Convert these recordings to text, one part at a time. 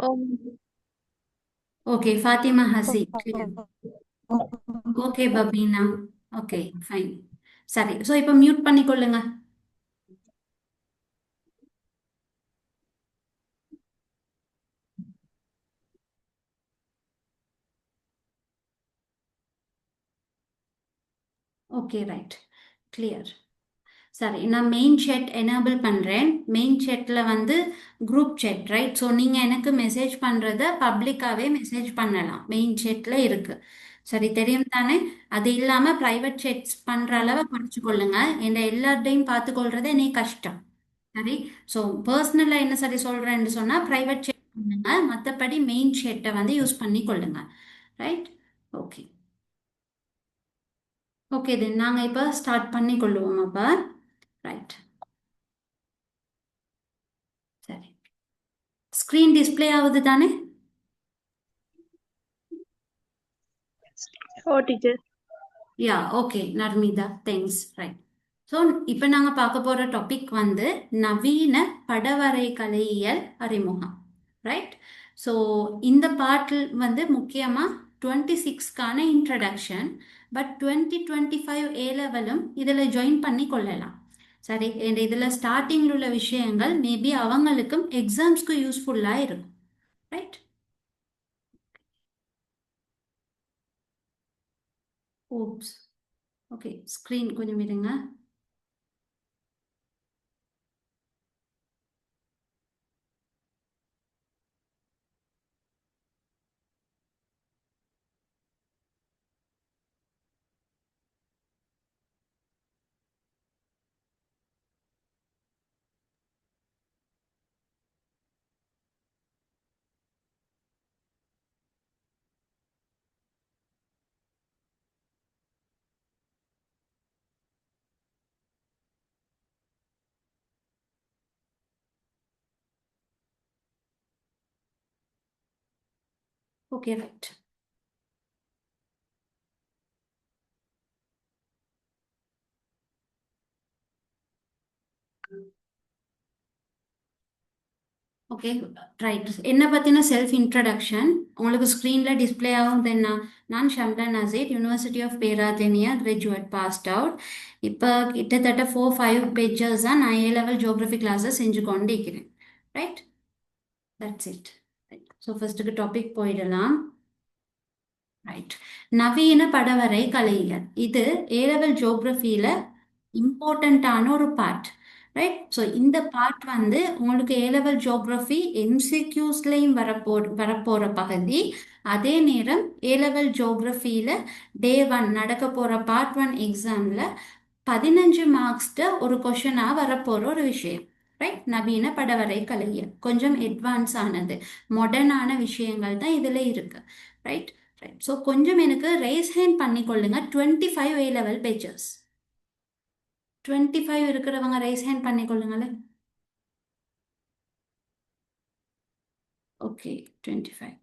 Um, okay Fathima Hasi clear. Okay Babina. Okay fine. சரி, so இப்போ mute பண்ணிக்கொள்ளுங்க. Okay right, clear. சரி, நான் மெயின் chat எனேபிள் பண்ணுறேன். மெயின் chatல வந்து குரூப் chat ரைட். ஸோ நீங்கள் எனக்கு மெசேஜ் பண்ணுறத பப்ளிக்காகவே மெசேஜ் பண்ணலாம், மெயின் chatல இருக்கு. சரி, தெரியும் தானே? அது இல்லாமல் ப்ரைவேட் chats பண்ணுற அளவை குறைச்சு கொள்ளுங்க. என் எல்லார்டையும் பார்த்துக்கொள்றதே நீ கஷ்டம். சரி, ஸோ பர்சனலாக என்ன சரி சொல்கிறேன்னு சொன்னால் ப்ரைவேட் chat பண்ணுங்க, மற்றபடி மெயின் chat-அ வந்து யூஸ் பண்ணி கொள்ளுங்க. ரைட். ஓகே. ஓகே தென் நாங்கள் இப்போ ஸ்டார்ட் பண்ணி கொள்ளுவோம் அப்போ. ரைட். சரி, ஸ்க்ரீன் டிஸ்ப்ளே ஆகுது தானே? oh, teacher. Yeah okay Narmitha, thanks. Right. So இப்போ நாங்கள் பார்க்க போகிற டாபிக் வந்து நவீன படவரை கலையியல் அறிமுகம். ரைட். ஸோ இந்த பாட்டில் வந்து முக்கியமாக 26க்கான இன்ட்ரடக்ஷன். பட் 2025 ஏ லெவலும் இதில் ஜாயின் பண்ணி கொள்ளலாம். சரி, இதில் ஸ்டார்டிங்கில் உள்ள விஷயங்கள் மேபி அவங்களுக்கும் எக்ஸாம்ஸ்க்கு யூஸ்ஃபுல்லாக இருக்கும். ரைட். ஓப்ஸ். ஓகே, ஸ்க்ரீன் கொஞ்சம் இருங்க. Okay right. Okay right. என்ன பற்றின செல்ஃப் இன்ட்ரடக்ஷன் உங்களுக்கு ஸ்க்ரீனில் டிஸ்பிளே ஆகும். தென் நான் Shamla Naseer, university of Peradeniya, graduate passed out. இப்போ கிட்டத்தட்ட 4-5 பேஜஸ் தான் நான் ஏ லெவல் ஜியோகிராஃபி கிளாஸஸ் செஞ்சு கொண்டு இருக்கிறேன். Right. That's it. Right. So ஃபர்ஸ்ட்டுக்கு டாபிக் போயிடலாம். ரைட். நவீன படவரை கலையியல் இது ஏ லெவல் ஜியோகிராஃபியில் இம்பார்ட்டண்ட்டான ஒரு பார்ட். ரைட். ஸோ இந்த பார்ட் வந்து உங்களுக்கு ஏ லெவல் ஜியோகிராஃபி எம்சிக்யூஸ்லையும் வரப்போகிற பகுதி. அதே நேரம் ஏ லெவல் ஜியோகிராஃபியில் டே 1 நடக்க போகிற பார்ட் 1 எக்ஸாமில் 15 மார்க்ஸ்ட ஒரு கொஷனாக வரப்போகிற ஒரு விஷயம். ரைட். நவீன படவரை கலையியல் கொஞ்சம் அட்வான்ஸ் ஆனது, மாடர்னான விஷயங்கள் தான் இதில் இருக்கு. ரைட். ரைட். ஸோ கொஞ்சம் எனக்கு ரேஸ் ஹேண்ட் பண்ணிக்கொள்ளுங்க. 25 ஏ லெவல் பேஜஸ். 25 இருக்கிறவங்க ரைஸ் ஹேண்ட் பண்ணிக்கொள்ளுங்களேன். ஓகே, 25.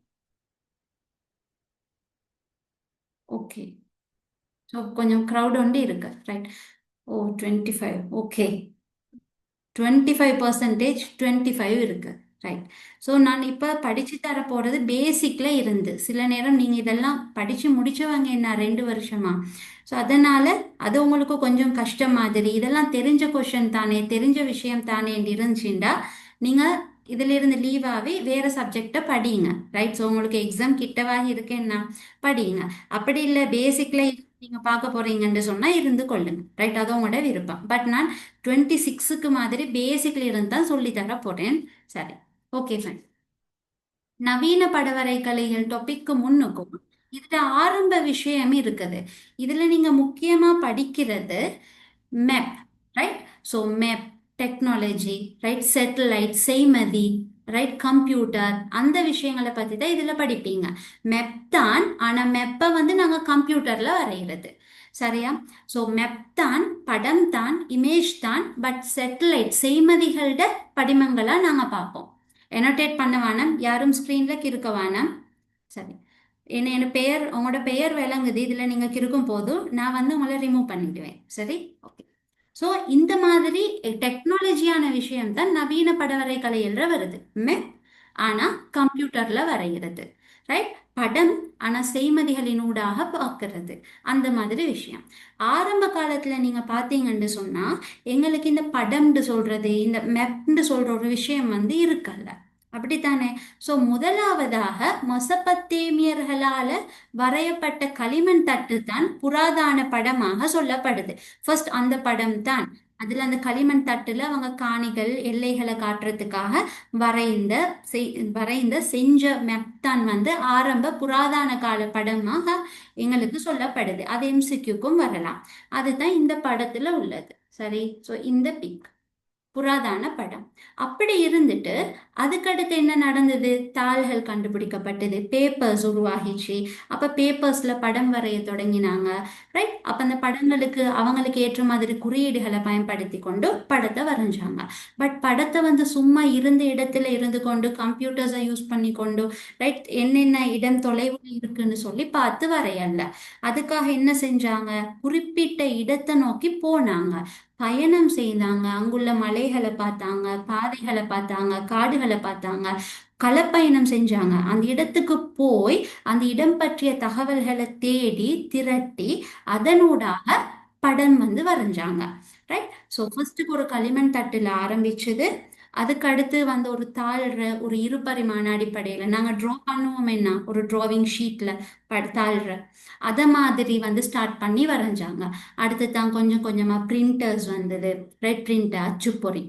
ஓகே. ஸோ கொஞ்சம் க்ரௌட் ஒண்டி இருக்கு. ரைட். ஓ, 25. ஓகே, 25%, 25 இருக்கு. ரைட். ஸோ நான் இப்போ படித்து தர போகிறது பேசிக்கில் இருந்து. சில நேரம் நீங்கள் இதெல்லாம் படித்து முடிச்சவங்க என்ன 2 வருஷமா. ஸோ அதனால் அது உங்களுக்கு கொஞ்சம் கஷ்டம் மாதிரி, இதெல்லாம் தெரிஞ்ச கொஷன் தானே, தெரிஞ்ச விஷயம் தானே இருந்துச்சுண்டா நீங்கள் இதிலிருந்து லீவாகவே வேறு சப்ஜெக்டை படிங்க. ரைட். ஸோ உங்களுக்கு எக்ஸாம் கிட்டவாக இருக்கேன்னா படிங்க. அப்படி இல்லை பேசிக்கில் நீங்கள் பார்க்க போகிறீங்கன்னு சொன்னால் இருந்து கொள்ளுங்க. ரைட். அது உங்களோட விருப்பம். பட் நான் 26க்கு மாதிரி பேசிக்ல இருந்து தான் சொல்லி தர போறேன். சரி. Okay fine. நவீன படவரை கலைகள் டாபிக்கு முன்னுக்கும் இதுல ஆரம்ப விஷயம் இருக்குது. இதுல நீங்க முக்கியமா படிக்கிறது map. Right. So map, technology, right, satellite, செய்மதி, ரைட், கம்ப்யூட்டர், அந்த விஷயங்களை பற்றி தான் இதில் படிப்பீங்க. மெப் தான், ஆனால் மெப்பை வந்து நாங்கள் கம்ப்யூட்டரில் வரைகிறது. சரியா? ஸோ மெப் தான், படம் தான், இமேஜ் தான். பட் சேட்டலைட் செய்மதிகளோட படிமங்களாக நாங்கள் பார்ப்போம். எனோட்டேட் பண்ண வேணாம், யாரும் ஸ்க்ரீனில் கிறுக்க வேணாம். சரி. என்ன பெயர், உங்களோட பெயர் விளங்குது இதில் நீங்கள் கிறுக்கும் போது நான் வந்து உங்களை ரிமூவ் பண்ணிடுவேன். சரி. ஓகே. ஸோ இந்த மாதிரி டெக்னாலஜியான விஷயம் தான் நவீன படவரை கலையில் வருது. மெப், ஆனா கம்ப்யூட்டர்ல வரைகிறது. ரைட். படம் ஆனா செய்மதிகளினூடாக பார்க்கிறது. அந்த மாதிரி விஷயம். ஆரம்ப காலத்துல நீங்க பாத்தீங்கன்னு சொன்னா எங்களுக்கு இந்த படம்னு சொல்றது, இந்த மெப்னு சொல்ற ஒரு விஷயம் வந்து இருக்கல்ல. அப்படித்தானே? சோ முதலாவதாக மொசப்பத்தேமியர்களால வரையப்பட்ட களிமண் தட்டு தான் புராதன படமாக சொல்லப்படுது. ஃபர்ஸ்ட் அந்த படம் தான். அதுல அந்த களிமண் தட்டுல அவங்க காணிகள் எல்லைகளை காட்டுறதுக்காக வரைந்த வரைந்த செஞ்ச மெப்தான் வந்து ஆரம்ப புராதன கால படமாக எங்களுக்கு சொல்லப்படுது. அது எம்சிக்யூக்கும் வரலாம். அதுதான் இந்த படத்துல உள்ளது. சரி. ஸோ இந்த பிக் புராதன படம். அப்படி இருந்துட்டு அதுக்கடுத்து என்ன நடந்தது? தாள்கள் கண்டுபிடிக்கப்பட்டது, பேப்பர்ஸ் உருவாகிச்சு. அப்ப பேப்பர்ஸ்ல படம் வரைய தொடங்கினாங்க. ரைட். அப்ப அந்த படங்களுக்கு அவங்களுக்கு ஏற்ற மாதிரி குறியீடுகளை பயன்படுத்தி கொண்டு படத்தை வரைஞ்சாங்க. பட் படத்தை வந்து சும்மா இருந்த இடத்துல இருந்து கொண்டு கம்ப்யூட்டர்ஸை யூஸ் பண்ணி கொண்டு ரைட் என்னென்ன இடம் தொலைவில் இருக்குன்னு சொல்லி பார்த்து வரையல. அதுக்காக என்ன செஞ்சாங்க? குறிப்பிட்ட இடத்தை நோக்கி போனாங்க, பயணம் செய்தாங்க, அங்குள்ள மலைகளை பார்த்தாங்க, பாதைகளை பார்த்தாங்க, காடுகளை பார்த்தாங்க, களப்பயணம் செஞ்சாங்க. அந்த இடத்துக்கு போய் அந்த இடம் பற்றிய தகவல்களை தேடி திரட்டி அதனூடாக படம் வந்து வரைஞ்சாங்க. ரைட். ஸோ ஃபர்ஸ்ட்டுக்கு ஒரு களிமண் தட்டுல ஆரம்பிச்சது. அதுக்கு அடுத்து வந்து ஒரு தாள்ற ஒரு இருபரிமாண அடிப்படையில் நாங்கள் ட்ரா பண்ணுவோம், என்ன ஒரு டிராவிங் ஷீட்ல தாள்ற அத மாதிரி வந்து ஸ்டார்ட் பண்ணி வரைஞ்சாங்க. அடுத்து தான் கொஞ்சம் கொஞ்சமா பிரிண்டர்ஸ் வந்தது. ரெட் பிரிண்ட், அச்சுப்பொறி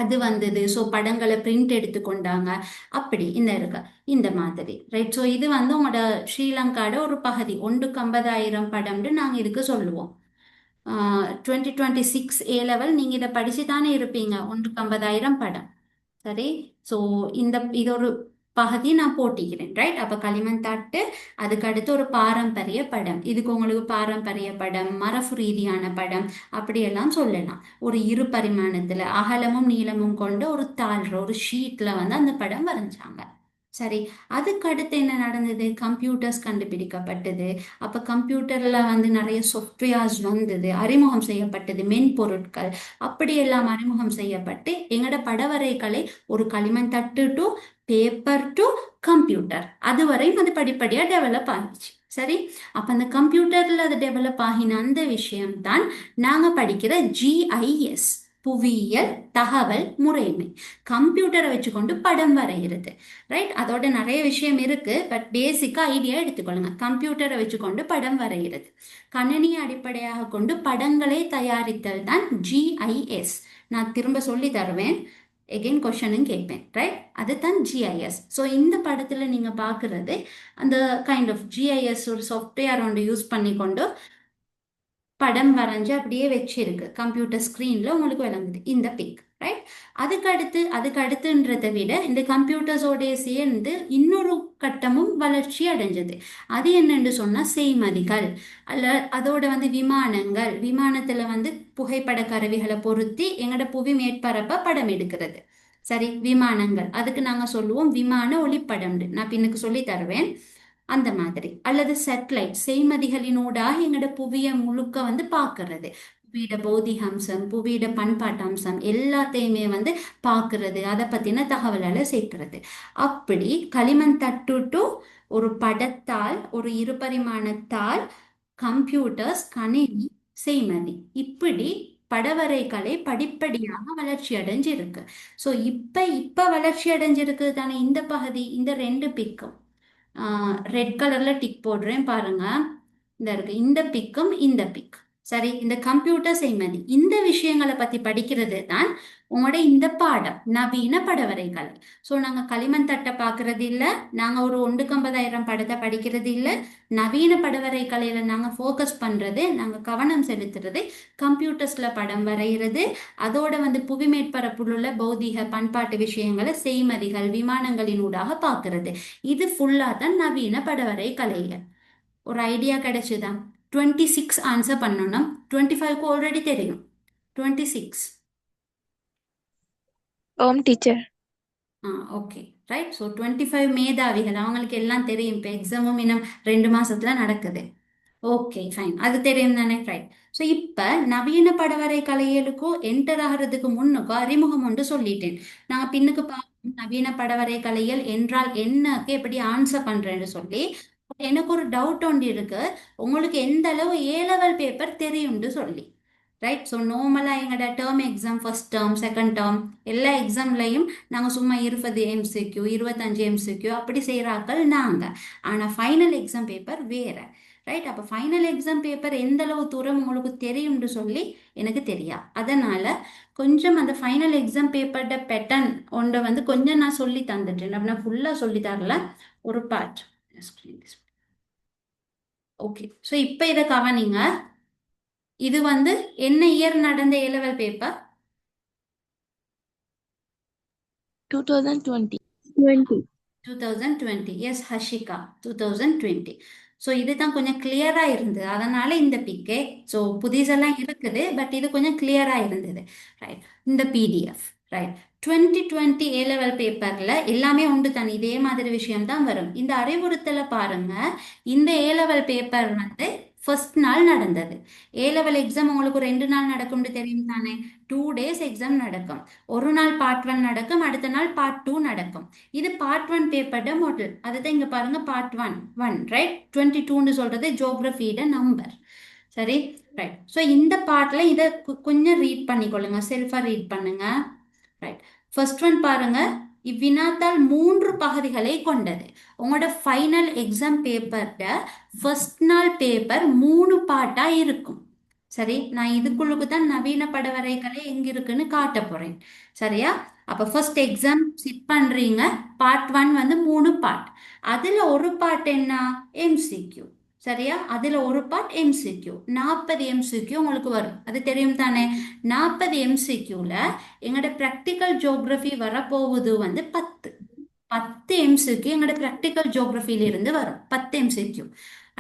அது வந்தது. ஸோ படங்களை பிரிண்ட் எடுத்து கொண்டாங்க. அப்படி இந்த இருக்கு இந்த மாதிரி. ரைட். ஸோ இது வந்து உங்களோட ஸ்ரீலங்காட ஒரு பகுதி. 1,50,000 படம்னு நாங்கள் இதுக்கு சொல்லுவோம். 2026 ஏ லெவல் நீங்க இதை படிச்சு தானே இருப்பீங்க. 1,50,000 படம். சரி. ஸோ இது ஒரு பகுதி நான் போட்டிக்கிறேன். ரைட். அப்ப களிமண் தட்டு, அதுக்கு அடுத்து ஒரு பாரம்பரிய படம். இதுக்கு உங்களுக்கு பாரம்பரிய படம், மரபு ரீதியான படம் அப்படியெல்லாம் சொல்லலாம். ஒரு இரு பரிமாணத்துல அகலமும் நீளமும் கொண்ட ஒரு தாள்ற ஒரு ஷீட்ல வந்து அந்த படம் வரைஞ்சாங்க. சரி. அதுக்கு அடுத்து என்ன நடந்தது? கம்ப்யூட்டர்ஸ் கண்டுபிடிக்கப்பட்டது. அப்ப கம்ப்யூட்டர்ல வந்து நிறைய சாஃப்ட்வேர்ஸ் வந்தது, அறிமுகம் செய்யப்பட்டது, மென்பொருட்கள் அப்படியெல்லாம் அறிமுகம் செய்யப்பட்டு எங்கட படவரைகளை ஒரு களிமண் தட்டு டு பேப்பர் டு கம்ப்யூட்டர் அதுவரையும் அது படிப்படியா டெவலப் ஆகிச்சு. சரி. அப்ப அந்த கம்ப்யூட்டர்ல அது டெவலப் ஆகின அந்த விஷயம் தான் நாங்க படிக்கிற GIS, புவியியல் தகவல் முறைமை. கம்ப்யூட்டரை வச்சுக்கொண்டு படம் வரைகிறது. ரைட். அதோட நிறைய விஷயம் இருக்கு. பட் பேசிக்கா ஐடியா எடுத்துக்கொள்ளுங்க. கம்ப்யூட்டரை வச்சுக்கொண்டு படம் வரைகிறது. கணினியை அடிப்படையாக கொண்டு படங்களை தயாரித்தல் தான் GIS. நான் திரும்ப சொல்லி தருவேன். எகெயின் கொஷனும் கேட்பேன். ரைட். அதுதான் GIS. ஸோ இந்த படத்துல நீங்க பாக்குறது அந்த கைண்ட் ஆஃப் GIS ஒரு சாஃப்ட்வேர் ஒன்று யூஸ் பண்ணி கொண்டு படம் வரைஞ்சு அப்படியே வச்சிருக்கு. கம்ப்யூட்டர் ஸ்க்ரீன்ல உங்களுக்கு விளங்குது இந்த பிக். ரைட். அதுக்கு அடுத்துன்றதை விட இந்த கம்ப்யூட்டர்ஸோடைய சேர்ந்து இன்னொரு கட்டமும் வளர்ச்சி அடைஞ்சது. அது என்னன்னு சொன்னா செய்மதிகள். அல்ல அதோட வந்து விமானங்கள், விமானத்துல வந்து புகைப்பட கருவிகளை பொருத்தி எங்கட புவி மேற்பரப்ப படம் எடுக்கிறது. சரி. விமானங்கள் அதுக்கு நாங்க சொல்லுவோம் விமான ஒளிப்படம்னு. நான் பின்னுக்கு சொல்லி தருவேன். அந்த மாதிரி. அல்லது சேட்டலைட் செய்மதிகளினூடாக எங்களோட புவிய முழுக்க வந்து பார்க்கறது. புவியிட பௌதிக அம்சம், புவியிட பண்பாட்டு அம்சம் எல்லாத்தையுமே வந்து பார்க்கறது, அதை பத்தின தகவல்களை சேர்க்கிறது. அப்படி களிமண் தட்டு to ஒரு படத்தால், ஒரு இருபரிமாணத்தால், கம்ப்யூட்டர்ஸ், கணினி, செய்மதி, இப்படி படவரைகலை படிப்படியாக வளர்ச்சி அடைஞ்சிருக்கு. ஸோ இப்ப இப்ப வளர்ச்சி அடைஞ்சிருக்கு தானே இந்த பகுதி. இந்த ரெண்டு பிக்கும் ரெட் கலர்ல டிக் போடுறேன் பாருங்க. இந்த இருக்கு இந்த பிக்கும் இந்த பிக். சரி. இந்த கம்ப்யூட்டர் செய்மதி இந்த விஷயங்களை பத்தி படிக்கிறது தான் உங்களோட இந்த பாடம், நவீன படவரைகள். ஸோ நாங்க களிமண் தட்டை பார்க்கறது இல்ல, நாங்க ஒரு 1,50,000 படத்தை படிக்கிறது இல்ல. நவீன படவரை கலையில நாங்க ஃபோக்கஸ் பண்றது, நாங்க கவனம் செலுத்துறது கம்ப்யூட்டர்ஸ்ல படம் வரைகிறது. அதோட வந்து புவி மேற்பரப்பில் உள்ள பௌதிக பண்பாட்டு விஷயங்களை செய்மதிகள் விமானங்களின் ஊடாக பார்க்கறது. இது ஃபுல்லா தான் நவீன படவரை கலைகள். ஒரு ஐடியா கிடைச்சுதான். 26 ஆன்சர் பண்ணணும். 25க்கு ஆல்ரெடி தெரியும். 26. ஓம் டீச்சர். ஓகே. ரைட். ஸோ 25 மேதாவிகள் அவங்களுக்கு எல்லாம் தெரியும். இப்போ எக்ஸாமும் இன்னும் 2 மாசத்துல நடக்குது. Okay fine. அது தெரியும் தானே. ரைட். ஸோ இப்போ நவீன படவரை கலைகளுக்கும் என்டர் ஆகிறதுக்கு முன்னுக்கும் அறிமுகம் ஒன்று சொல்லிட்டேன். நான் பின்னுக்கு நவீன படவரை கலைகள் என்றால் என்னக்கு எப்படி ஆன்சர் பண்றேன்னு சொல்லி எனக்கு ஒரு டவுட் ஒன்று இருக்கு. உங்களுக்கு எந்த அளவு ஏ லெவல் பேப்பர் தெரியும்னு சொல்லி. ரைட். ஸோ நார்மலாக எங்களோட term exam first term second term எல்லா எக்ஸாம்லையும் நாங்கள் சும்மா 20 MCQ 25 MCQ அப்படி செய்கிறாக்கள் நாங்கள். ஆனால் ஃபைனல் எக்ஸாம் பேப்பர் வேற. ரைட். அப்போ ஃபைனல் எக்ஸாம் பேப்பர் எந்த அளவு தூரம் உங்களுக்கு தெரியும்னு சொல்லி எனக்கு தெரியா. அதனால கொஞ்சம் அந்த ஃபைனல் எக்ஸாம் பேப்பர்ட பேட்டர்ன் ஒன்றை வந்து கொஞ்சம் நான் சொல்லி தந்துட்டேன். அப்படின்னா ஃபுல்லாக சொல்லி தரல, ஒரு பார்ட். ஓகே. ஸோ இப்போ இதை கவனிங்க. இது வந்து என்ன இயர் நடந்த A level paper? 2020. 2020. Yes Hashika, 2020. So இதுதான் கொஞ்சம் கிளியரா இருந்தது, அதனால இந்த பிக்கே. ஸோ புதிசெல்லாம் இருக்குது, பட் இது கொஞ்சம் கிளியரா இருந்தது. ரைட். இந்த பிடிஎஃப். ரைட். 2020 ஏ லெவல் பேப்பர்ல எல்லாமே உண்டு தான், இதே மாதிரி விஷயம் தான் வரும். இந்த அறிவுறுத்தலை பாருங்க. இந்த ஏ லெவல் பேப்பர் வந்து ஃபர்ஸ்ட் நாள் நடந்தது. ஏ லெவல் எக்ஸாம் உங்களுக்கு 2 நாள் நடக்கும்னு தெரியும் தானே. 2 days எக்ஸாம் நடக்கும். ஒரு நாள் பார்ட் 1 நடக்கும், அடுத்த நாள் பார்ட் 2 நடக்கும். இது பார்ட் 1 பேப்பர்ட மாடல். அதுதான் இங்க பாருங்க, பார்ட் 1 1 ரைட். 22ன்னு சொல்றது ஜியோகிரபியோட நம்பர். சரி. ரைட். ஸோ இந்த பார்ட்ல இதை கொஞ்சம் ரீட் பண்ணிக்கொள்ளுங்க, செல்ஃபா ரீட் பண்ணுங்க. ரைட். ஃபர்ஸ்ட் ஒன் பாருங்க. இவ்வினாத்தால் 3 பகுதிகளை கொண்டது. உங்களோட ஃபைனல் எக்ஸாம் பேப்பர்ட ஃபர்ஸ்ட் நாள் பேப்பர் 3 பார்ட்டா இருக்கும். சரி. நான் இதுக்குள்ளுக்கு தான் நவீன படவரைகளை எங்க இருக்குன்னு காட்ட போறேன். சரியா? அப்ப ஃபர்ஸ்ட் எக்ஸாம் சிட் பண்றீங்க. பார்ட் 1 வந்து 3 பார்ட். அதுல ஒரு பார்ட் என்ன? MCQ. சரியா? அதுல ஒரு பார்ட் MCQ. 40 MCQ உங்களுக்கு வரும், அது தெரியும் தானே. 40 MCQல எங்களோட ப்ராக்டிக்கல் ஜியோகிரபி வரப்போகுது வந்து 10 10 MCQ எங்களோட ப்ராக்டிக்கல் ஜியோகிரபியில இருந்து வரும். 10 MCQ.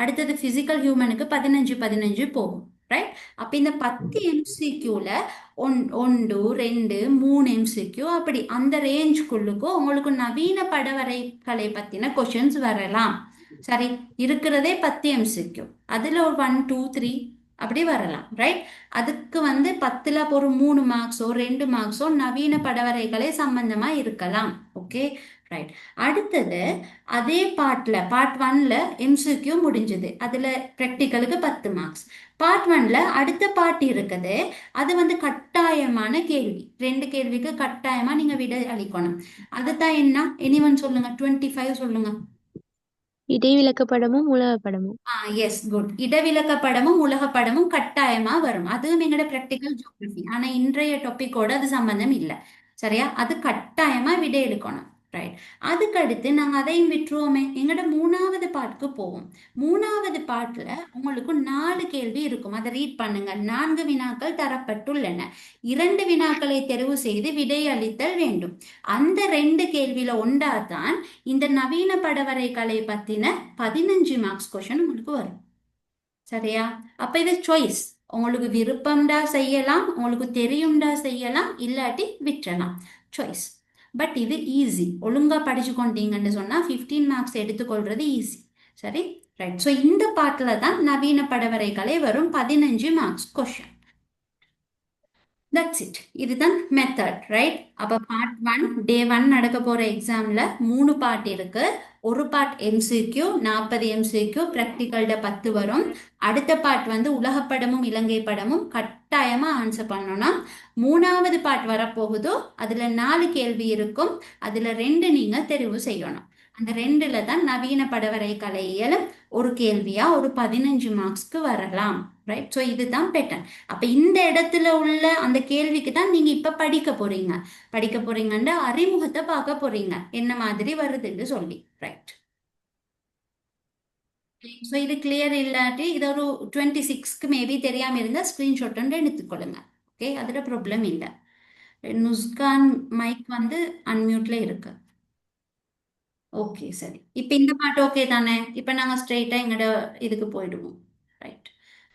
அடுத்தது பிசிக்கல் ஹியூமனுக்கு 15 15 போகும். ரைட். அப்ப இந்த 10 MCQல 1 2 3 MCQ அப்படி அந்த ரேஞ்சுக்குள்ளுக்கும் உங்களுக்கு நவீன படவரைகளை பத்தின கொஷின்ஸ் வரலாம். சரி. இருக்கிறதே 10 MCQ. அதுல ஒரு 1 2 3 அப்படி வரலாம். ரைட். அதுக்கு வந்து 10ல ஒரு 3 மார்க்ஸோ 2 மார்க்ஸோ நவீன படவரைகளை சம்பந்தமா இருக்கலாம். ஓகே. ரைட். அடுத்தது அதே பார்ட் 1ல MCQ முடிஞ்சது, அதுல ப்ராக்டிக்கலுக்கு 10 மார்க்ஸ். பார்ட் 1ல அடுத்த பார்ட் இருக்குது. அது வந்து கட்டாயமான கேள்வி, 2 கேள்விக்கு கட்டாயமா நீங்க விட அளிக்கணும். அதுதான் என்ன? எனிவன் சொல்லுங்க, 25 சொல்லுங்க. இடைவிலக்கப்படமும் உலகப்படமும். S, good. இடவிலக்க படமும் உலக படமும் கட்டாயமா வரும். அதுவும் எங்களோட ப்ராக்டிக்கல் ஜியோகிரபி. ஆனா இன்றைய டாபிக்கோட அது சம்பந்தம் இல்லை. சரியா? அது கட்டாயமா விட எடுக்கணும். ரைட். அதுக்கு அடுத்து நாங்க அதையும் விட்டுருவோமே, எங்களோட 3வது பார்ட்க்கு போவோம். 3வது பார்ட்ல உங்களுக்கு 4 கேள்வி இருக்கும். அதை ரீட் பண்ணுங்க. 4 வினாக்கள் தரப்பட்டுள்ளன. 2 வினாக்களை தெரிவு செய்து விடை அளித்தல் வேண்டும். அந்த 2 கேள்வியில ஒன்றாதான் இந்த நவீன படவரைகளை பத்தின 15 மார்க்ஸ் கொஷின் உங்களுக்கு வரும். சரியா? அப்ப இது சாய்ஸ். உங்களுக்கு விருப்பம்டா செய்யலாம், உங்களுக்கு தெரியும்டா செய்யலாம், இல்லாட்டி விட்டுறலாம். சாய்ஸ். பட் இது ஈஸி. ஒழுங்கா படிச்சு கொண்டீங்கன்னு சொன்னா 15 மார்க்ஸ் எடுத்துக்கொள்றது ஈஸி. சரி. ரைட். ஸோ இந்த பார்ட்ல தான் நவீன படவரைகளை வரும் 15 மார்க்ஸ் கொஷின். That's it. இதுதான் மெத்தட். ரைட். அப்ப பார்ட் 1 டே 1 நடக்க போற எக்ஸாம்ல 3 பார்ட் இருக்கு. ஒரு பார்ட் MCQ 40 MCQ, ப்ராக்டிக்கல்ட 10 வரும். அடுத்த பார்ட் வந்து உலகப்படமும் இலங்கை படமும் கட்டாயமா ஆன்சர் பண்ணணும். 3வது பார்ட் வரப்போகுதோ அதுல 4 கேள்வி இருக்கும். அதுல 2 நீங்க தெரிவு செய்யணும். அந்த 2ல தான் நவீன படவரை கலையியலும் ஒரு கேள்வியா ஒரு 15 மார்க்ஸ்க்கு வரலாம். ரைட். ஸோ இதுதான் பேட்டர்ன். அப்ப இந்த இடத்துல உள்ள அந்த கேள்விக்கு தான் நீங்க இப்ப படிக்க போறீங்கன்ற அறிமுகத்தை பார்க்க போறீங்க, என்ன மாதிரி வருதுன்னு சொல்லி. ரைட். ஸோ இது கிளியர் இல்லாட்டி இது ஒரு 26க்கு மேபி தெரியாம இருந்தா ஸ்கிரீன்ஷாட் எடுத்துக்கொள்ளுங்க. ஓகே. அதுல ப்ராப்ளம் இல்லை. நுஸ்கான் மைக் வந்து அன்மியூட்ல இருக்கு. ஓகே. சரி. இப்ப இந்த பார்ட் ஓகே தானே. இப்ப நாங்க ஸ்ட்ரெயிட்டா எங்கட இதுக்கு போயிடுவோம். ரைட்.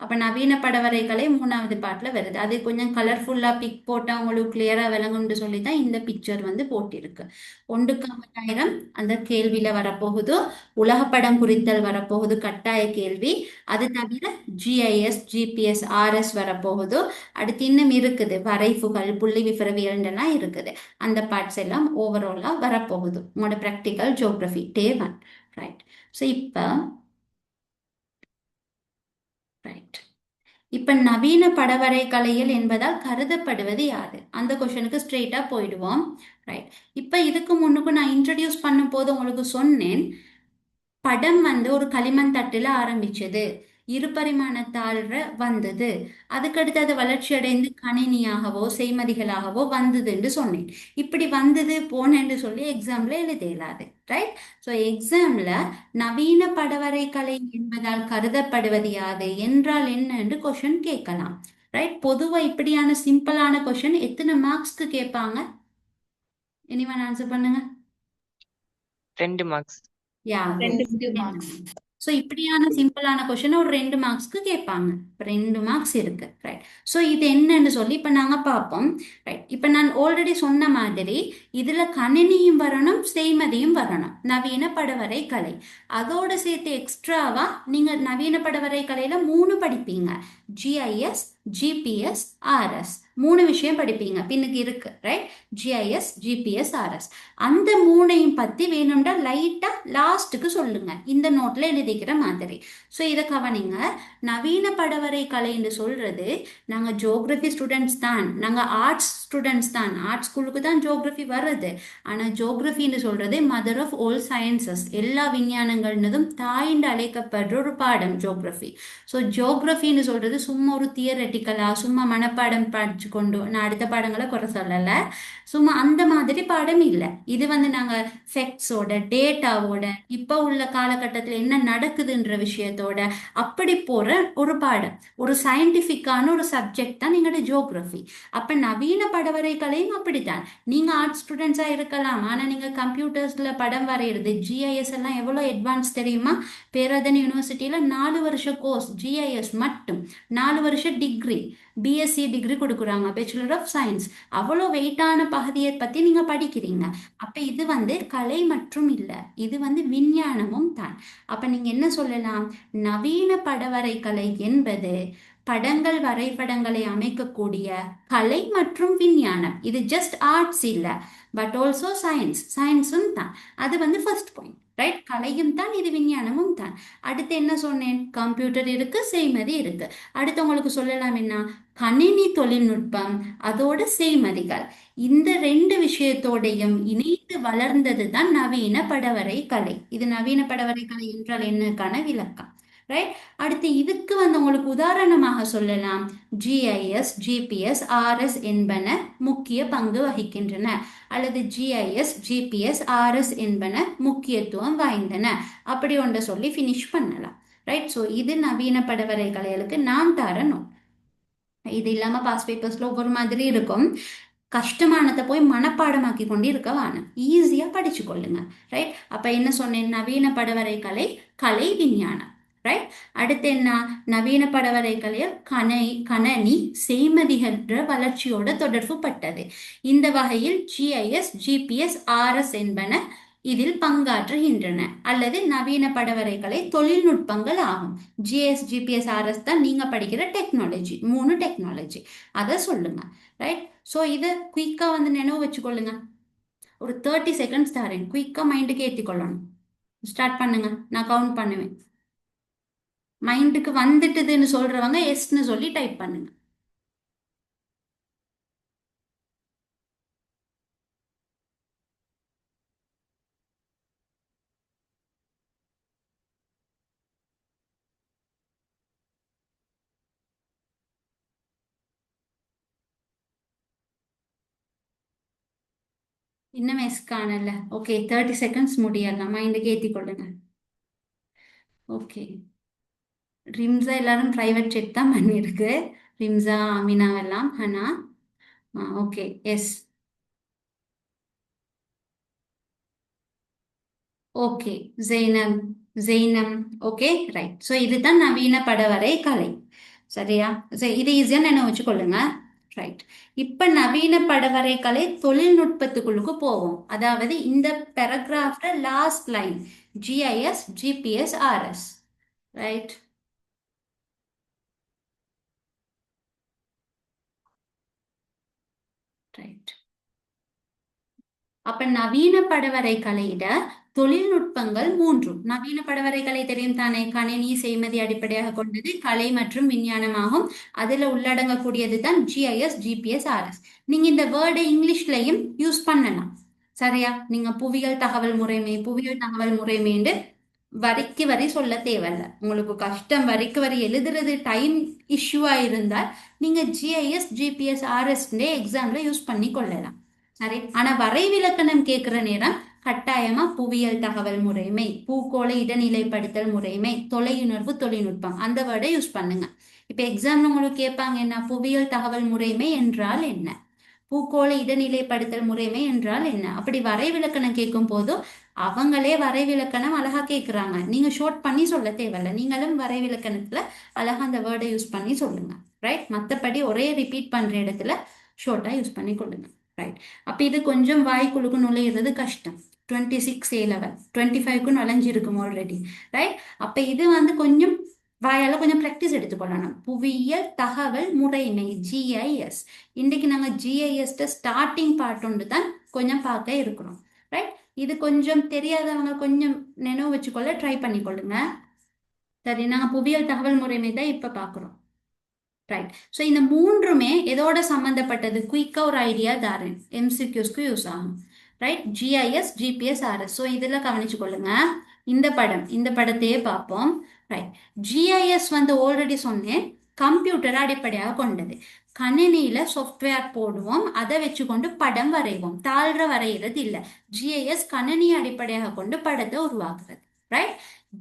அப்ப நவீன படவரை கலை மூணாவது பாட்டுல வருது. அது கொஞ்சம் கலர்ஃபுல்லா பிக் போட்டா உங்களுக்கு கிளியரா விளங்கும்னு சொல்லி தான் இந்த பிக்சர் வந்து போட்டிருக்கு. ஒன்றுக்கு 50,000 அந்த கேள்வியில வரப்போகுது. உலகப்படம் குறித்தல் வரப்போகுது, கட்டாய கேள்வி. அது தவிர ஜிஐஎஸ், ஜிபிஎஸ், ஆர்எஸ் வரப்போகுது. அடுத்து இன்னும் இருக்குது, வரைவுகள், புள்ளி விவரவியல் எல்லாம் இருக்குது. அந்த பார்ட்ஸ் எல்லாம் ஓவராலா வரப்போகுது உங்களோட ப்ராக்டிக்கல் ஜியோகிராஃபி டே 1. ரைட். ஸோ இப்போ ரைட், இப்ப நவீன படவரை கலையில் என்பதால் கருதப்படுவது யாது? அந்த கொஸ்டினுக்கு ஸ்ட்ரெயிட்டா போயிடுவோம். ரைட். இப்ப இதுக்கு முன்னுக்கு நான் இன்ட்ரடியூஸ் பண்ணும் போது உங்களுக்கு சொன்னேன், படம் வந்து ஒரு களிமண் தட்டுல ஆரம்பிச்சது, இருபரிமாணத்தாள்ற வந்தது, அதுக்கடுத்து அது வளர்ச்சி அடைந்து கணினியாகவோ செய்மதிகளாகவோ வந்ததுன்னு சொன்னேன். இப்படி வந்தது போனேன்னு சொல்லி எக்ஸாம்ல எழுத இயலாது. ரைட். ஸோ எக்ஸாம்ல நவீன படவரை கலை என்பதால் கருதப்படுவது யாது என்றால் என்ன என்று கொஷின் கேட்கலாம். ரைட். பொதுவா இப்படியான சிம்பிளான கொஷின் எத்தனை மார்க்ஸ்க்கு கேட்பாங்க? எனிவன் ஆன்சர் பண்ணுங்க. 2 மார்க்ஸ். யா, குட். 2 மார்க்ஸ். ஸோ இப்படியான சிம்பிளான கொஷின் ஒரு 2 மார்க்ஸ்க்கு கேட்பாங்க. இப்போ 2 மார்க்ஸ் இருக்கு. ரைட். ஸோ இது என்னன்னு சொல்லி இப்போ நாங்கள் பார்ப்போம். ரைட். இப்போ நான் ஆல்ரெடி சொன்ன மாதிரி இதில் கணினியும் வரணும், செய்மதியும் வரணும். நவீன படவரை கலை அதோட சேர்த்து எக்ஸ்ட்ராவா நீங்கள் நவீன படவரை கலையில 3 படிப்பீங்க. ஜிஐஎஸ், ஜிபிஎஸ், ஆர்எஸ், 3 விஷயம் படிப்பீங்க. பின்னுக்கு இருக்கு. ரைட். GIS, GPS, RS. அந்த 3ஐயும் பத்தி வேணும்டா லைட்டா லாஸ்ட்டுக்கு சொல்லுங்க, இந்த நோட்ல எழுதிக்கிற மாதிரி. ஸோ இதை கவனிங்க. நவீன படவரை கலைன்னு சொல்றது, நாங்க ஜியோகிராஃபி ஸ்டூடெண்ட்ஸ் தான், நாங்க ஆர்ட்ஸ் ஸ்டூடெண்ட்ஸ் தான், ஆர்ட்ஸ் ஸ்கூலுக்கு தான் ஜியோகிராஃபி வருது. ஆனா ஜியோகிராஃபின்னு சொல்றது மதர் ஆஃப் ஆல் சயின்சஸ், எல்லா விஞ்ஞானங்கள்னதும் தாயிண்டு அழைக்கப்படுற ஒரு பாடம் ஜியோகிராஃபி. ஸோ ஜியோகிராஃபின்னு சொல்றது சும்மா ஒரு தியரட்டிக்கலா சும்மா மனப்பாடம் படிச்சு கொண்டு, நான் அடுத்த பாடங்களை குறை சொல்லலை, சும்மா அந்த மாதிரி பாடம் இல்லை. இது வந்து நாங்க ஃபேக்ட்ஸோட, டேட்டாவோட, இப்போ உள்ள காலகட்டத்தில் என்ன நடக்குதுன்ற விஷயத்தோட அப்படி போற ஒரு பாடம், ஒரு சயின்டிஃபிக்கான ஒரு சப்ஜெக்ட் தான் எங்களோட ஜியோகிராஃபி. அப்ப நவீன படவரை கலையும் அப்படித்தான். நீங்க ஆர்ட்ஸ் ஸ்டூடெண்ட்ஸா இருக்கலாம், ஆனா நீங்க கம்ப்யூட்டர்ஸ்ல படம் வரைகிறது, ஜிஐஎஸ் எல்லாம் எவ்வளவு அட்வான்ஸ் தெரியுமா? பேராதன் யூனிவர்சிட்டியில 4 வருஷ கோர்ஸ் ஜிஐஎஸ் மட்டும், 4 வருஷ டிகிரி, பிஎஸ்சி டிகிரி கொடுக்குறாங்க, பேச்சுலர் ஆஃப் சயின்ஸ். அவ்வளோ வெயிட்டான பகுதியை பத்தி நீங்க படிக்கிறீங்க. அப்ப இது வந்து கலை மற்றும் இல்லை, இது வந்து விஞ்ஞானமும் தான். அப்ப நீங்க என்ன சொல்லலாம்? நவீன படவரை கலை என்பது படங்கள், வரைபடங்களை அமைக்கக்கூடிய கலை மற்றும் விஞ்ஞானம். இது ஜஸ்ட் ஆர்ட்ஸ் இல்லை, பட் ஆல்சோ சயின்ஸ், சயின்ஸும் தான். அது வந்து ஃபர்ஸ்ட் பாயிண்ட். ரைட். கலையும் தான், இது விஞ்ஞானமும் தான். அடுத்து என்ன சொன்னேன்? கம்ப்யூட்டர் இருக்கு, செய்மதி இருக்கு. அடுத்து உங்களுக்கு சொல்லலாம் என்ன? கணினி தொழில்நுட்பம், அதோட செய்மதிகள், இந்த 2 விஷயத்தோடையும் இணைந்து வளர்ந்தது தான் நவீன படவரை கலை. இது நவீன படவரை கலை என்றால் என்னக்கான விளக்கம். ரைட். அடுத்து இதுக்கு வந்து உங்களுக்கு உதாரணமாக சொல்லலாம், ஜிஐஎஸ், ஜிபிஎஸ், ஆர்எஸ் என்பன முக்கிய பங்கு வகிக்கின்றன, அல்லது ஜிஐஎஸ், ஜிபிஎஸ், ஆர்எஸ் என்பன முக்கியத்துவம் வாய்ந்தன, அப்படி ஒன்றை சொல்லி ஃபினிஷ் பண்ணலாம். ரைட். ஸோ இது நவீன படவரை கலைகளுக்கு நான் தர நோட். இது இல்லாம பாஸ் பேப்பர்ஸ்ல ஒவ்வொரு மாதிரி இருக்கும். கஷ்டமானதை போய் மனப்பாடமாக்கி கொண்டு இருக்க வேணும், ஈஸியா படிச்சு கொள்ளுங்க. ரைட். அப்ப என்ன சொன்னேன்? நவீன படவரை கலை, கலை விஞ்ஞானம். ரைட். அடுத்து என்ன? நவீன படவரை கலையில் கணனி செய்மதிகின்ற வளர்ச்சியோட தொடர்பு பட்டது. இந்த வகையில் ஜிஐஎஸ், ஜிபிஎஸ், ஆர்எஸ் என்பன இதில் பங்காற்றுகின்றன, அல்லது நவீன படவரைகளை தொழில்நுட்பங்கள் ஆகும். ஜிஎஸ், ஜிபிஎஸ், ஆர்எஸ் தான் நீங்க படிக்கிற டெக்னாலஜி, 3 டெக்னாலஜி. அதை சொல்லுங்க. ரைட். ஸோ இதை குயிக்கா வந்து நினைவு வச்சுக்கொள்ளுங்க. ஒரு 30 செகண்ட்ஸ் தரேன், குயிக்கா மைண்டுக்கு ஏற்றிக்கொள்ளணும். ஸ்டார்ட் பண்ணுங்க, நான் கவுண்ட் பண்ணுவேன். மைண்டுக்கு வந்துட்டுதுன்னு சொல்றவங்க எஸ்ன்னு சொல்லி டைப் பண்ணுங்க. இன்னும் எஸ் காணல. ஓகே, 30 செகண்ட்ஸ் முடியலாம், மைண்டுக்கு ஏற்றிக்கொள்ளுங்க. ஓகே. ரிம்ஸா எல்லாரும் ப்ரைவேட் செக் தான் பண்ணியிருக்கு. ரிம்ஸா, அமினாவெல்லாம், Hana. Okay, yes. Okay, Jainam, Jainam. Okay, right. So இதுதான் நவீன படவரை கலை. சரியா? சரி, இது ஈஸியா நினைவு வச்சுக்கொள்ளுங்க. ரைட். இப்ப நவீன படவரைக்கலை தொழில்நுட்பத்துக்குள்ளுக்கு போவோம். அதாவது இந்த பேராகிராஃப்ல last line GIS GPS RS. Right. Right. அப்ப நவீன படவரைகலையிட தொழில்நுட்பங்கள் மூன்று. நவீன படவரைகலை தெரியும் தானே, கணினி செய்மதி அடிப்படையாக கொண்டது கலை மற்றும் விஞ்ஞானமாகும். அதுல உள்ளடங்கக்கூடியது தான் ஜிஐஎஸ் ஜிபிஎஸ் ஆர்எஸ். நீங்க இந்த வேர்டை இங்கிலீஷ்லயும் யூஸ் பண்ணலாம். சரியா? நீங்க புவியியல் தகவல் முறைமை புவியியல் தகவல் முறைமைன்னு வரிக்கு வரி சொல்ல தேவையில்ல. உங்களுக்கு கஷ்டம் வரிக்கு வரி எழுதுறது டைம் இஷ்யூவா இருந்தால் நீங்க ஜிஐஎஸ் ஜிபிஎஸ் ஆர்எஸ் எக்ஸாம்ல யூஸ் பண்ணி கொள்ளலாம். சரி, ஆனா வரைவிலக்கணம் கேட்கிற நேரம் கட்டாயமா புவியியல் தகவல் முறைமை, பூகோள இடநிலைப்படுத்தல் முறைமை, தொலையுணர்வு தொழில்நுட்பம் அந்த வேர்டை யூஸ் பண்ணுங்க. இப்ப எக்ஸாம்ல உங்களுக்கு கேட்பாங்க, என்ன புவியியல் தகவல் முறைமை என்றால் என்ன, பூகோள இடைநிலைப்படுத்தல் முறைமை என்றால் என்ன, அப்படி வரைவிலக்கணம் கேட்கும் போது அவங்களே வரைவிலக்கணம் அழகா கேட்குறாங்க. நீங்க ஷோர்ட் பண்ணி சொல்ல தேவையில்ல, நீங்களும் வரைவிலக்கணத்துல அழகா அந்த வேர்டை யூஸ் பண்ணி சொல்லுங்க. ரைட். மற்றபடி ஒரே ரிப்பீட் பண்ற இடத்துல ஷோர்ட்டா யூஸ் பண்ணி கொள்ளுங்க. ரைட். அப்ப இது கொஞ்சம் வாய்க்குழுக்கு நுழையிறது கஷ்டம். 26 ஏ லெவல் 25க்கு நுழைஞ்சிருக்கும் ஆல்ரெடி. ரைட். அப்ப இது வந்து கொஞ்சம் வாயால கொஞ்சம் ப்ராக்டிஸ் எடுத்துக்கொள்ளணும். புவியியல் தகவல் முறைமை ஜிஐஎஸ். இன்னைக்கு நாங்க ஜிஐஎஸ் ஸ்டார்டிங் பார்ட் ஒன்று தான் கொஞ்சம் பார்க்க இருக்கிறோம். ரைட். இது கொஞ்சம் தெரியாதவங்க கொஞ்சம் நினைவு வச்சுக்கொள்ள ட்ரை பண்ணிக்கொள்ளுங்க. சரி, நாங்க புவியியல் தகவல் முறைமை தான் இப்ப பாக்குறோம். ரைட். ஸோ இந்த மூன்றுமே எதோட சம்பந்தப்பட்டது, குயிக்கா ஒரு ஐடியா தாரேன், எம்சிக்யூஸ்க்கு யூஸ் ஆகும். Right. GIS GPS RS. So இதில் கவனிச்சு கொள்ளுங்க. இந்த படம், இந்த படத்தையே பார்ப்போம். ரைட். ஜிஐஎஸ் வந்து ஆல்ரெடி சொன்னேன், கம்ப்யூட்டர் அடிப்படையாக கொண்டது. கணினியில சாஃப்ட்வேர் போடுவோம், அதை வச்சுக்கொண்டு படம் வரைவோம். தாழ்ற வரைகிறது இல்லை. ஜிஐஎஸ் கணினி அடிப்படையாக கொண்டு படத்தை உருவாக்குறது. ரைட்.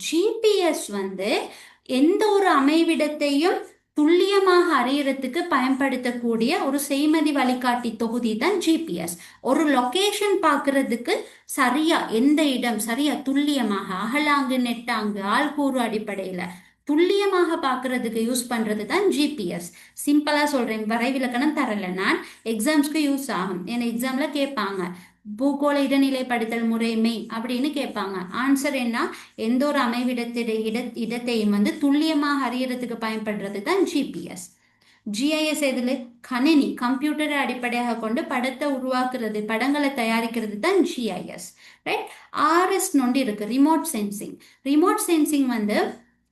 ஜிபிஎஸ் வந்து எந்த ஒரு அமைவிடத்தையும் துல்லியமாக அறியறதுக்கு பயன்படுத்தக்கூடிய ஒரு செய்மதி வழிகாட்டி தொகுதி தான் ஜிபிஎஸ். ஒரு லொகேஷன் பார்க்கறதுக்கு சரியா எந்த இடம் சரியா துல்லியமாக அகலாங்கு நெட்டாங்கு ஆள்கூறு அடிப்படையில துல்லியமாக பார்க்கறதுக்கு யூஸ் பண்றது தான் ஜிபிஎஸ். சிம்பிளா சொல்றேன், வரைவிலக்கணம் தரல நான், எக்ஸாம்ஸ்க்கு யூஸ் ஆகும். ஏன்னா எக்ஸாம்ல கேட்பாங்க பூகோள இடைநிலைப்படுத்தல் முறைமை அப்படின்னு கேட்பாங்க. ஆன்சர் என்ன, எந்த ஒரு அமைவிடத்திட இடத்தையும் வந்து துல்லியமாக அறியறதுக்கு பயன்படுறது தான் ஜிபிஎஸ். ஜிஐஎஸ் எதுல, கணினி கம்ப்யூட்டரை அடிப்படையாக கொண்டு படத்தை உருவாக்குறது படங்களை தயாரிக்கிறது தான் ஜிஐஎஸ். ரைட். ஆர்எஸ் நொண்டி இருக்கு, ரிமோட் சென்சிங். ரிமோட் சென்சிங் வந்து